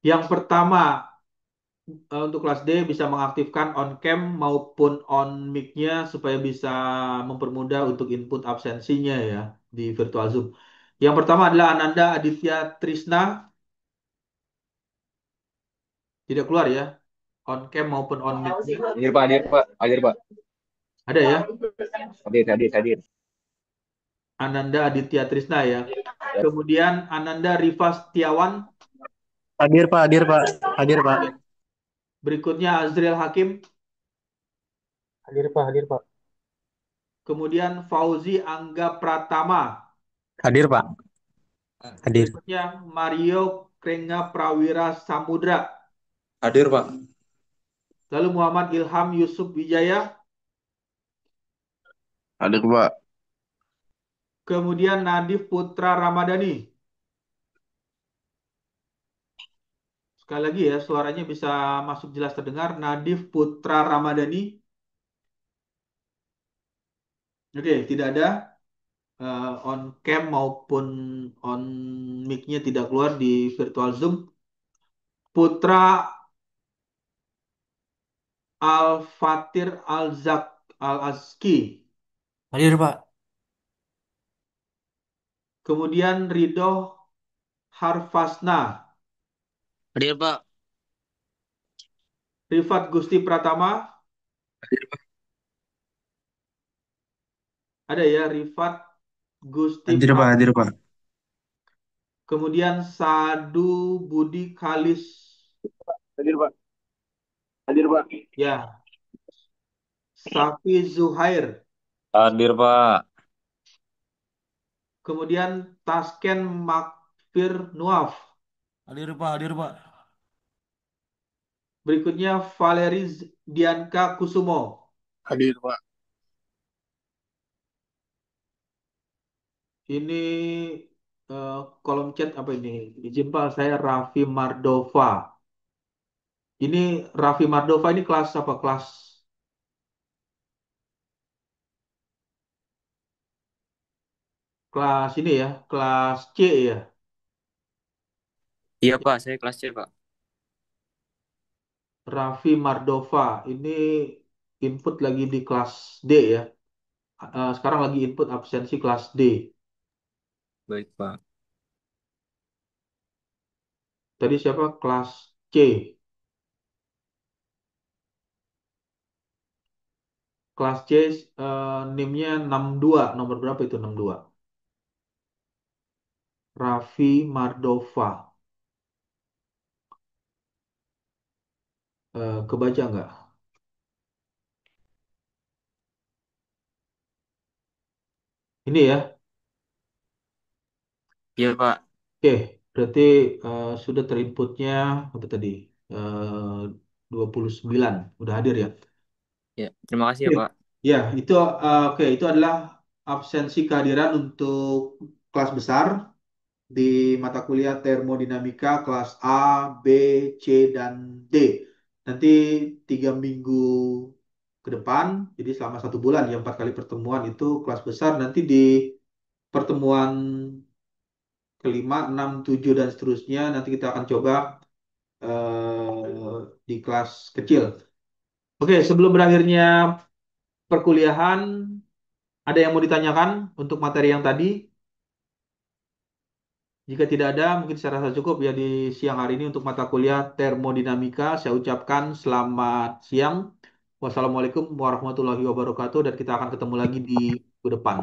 yang pertama untuk kelas D bisa mengaktifkan on cam maupun on mic-nya supaya bisa mempermudah untuk input absensinya ya di virtual Zoom. Yang pertama adalah Ananda Aditya Trisna, tidak keluar ya, on cam maupun on mic-nya. Hadir, Pak. Hadir, Pak. Hadir, Pak. Ada ya, Hadir, hadir, hadir. Ananda Aditya Trisna ya. Kemudian Ananda Rifa Setiawan, Hadir Pak, hadir Pak, hadir Pak. berikutnya Azriel Hakim, Hadir Pak, hadir Pak. kemudian Fauzi Angga Pratama, Hadir Pak, hadir. berikutnya Mario Krenga Prawira Samudra, Hadir, Pak. lalu Muhammad Ilham Yusuf Wijaya, Hadir, Pak. kemudian Nadif Putra Ramadhani. Sekali lagi ya, suaranya bisa masuk jelas terdengar. Nadif Putra Ramadhani. Oke, tidak ada on cam maupun on mic-nya tidak keluar di virtual Zoom. Putra Al-Fatir Al-Zak Al-Azki. Hadir, Pak. Kemudian Ridho Harfasna. Hadir Pak. Rifat Gusti Pratama. Ada ya, Rifat Gusti Hadir, Pak. Pratama. Hadir, Pak. Kemudian Sadu Budi Kalis. Hadir, Pak. Hadir, Pak. Ya, Safi Zuhair. Hadir, Pak. Kemudian Tasken Makfir Nuaf. Hadir, Pak. Hadir, Pak. Berikutnya Valeri Dianka Kusumo. Hadir, Pak. Ini kolom chat apa ini? Izin Pak, saya Raffi Mardova. Ini Raffi Mardova ini kelas apa? Kelas ini ya, kelas C ya. Iya, Pak. Saya kelas C, Pak. Raffi Mardova ini input lagi di kelas D ya. Sekarang lagi input absensi kelas D. Baik, Pak. Tadi siapa? Kelas C. Kelas C NIM-nya 62. Nomor berapa itu 62? Raffi Mardova. Kebaca nggak? Ini ya. Iya, Pak. Oke, berarti sudah terinputnya apa tadi? Eh 29. Udah hadir ya. Ya, terima kasih ya, Oke. Pak. Ya, itu oke, itu adalah absensi kehadiran untuk kelas besar di mata kuliah termodinamika kelas A, B, C, dan D. Nanti 3 minggu ke depan, jadi selama 1 bulan ya 4 kali pertemuan itu kelas besar. Nanti di pertemuan kelima, enam, tujuh, dan seterusnya. Nanti kita akan coba di kelas kecil. Oke, sebelum berakhirnya perkuliahan, ada yang mau ditanyakan untuk materi yang tadi? Jika tidak ada, mungkin saya rasa cukup ya di siang hari ini untuk mata kuliah termodinamika. Saya ucapkan selamat siang. Wassalamualaikum warahmatullahi wabarakatuh dan kita akan ketemu lagi di minggu depan.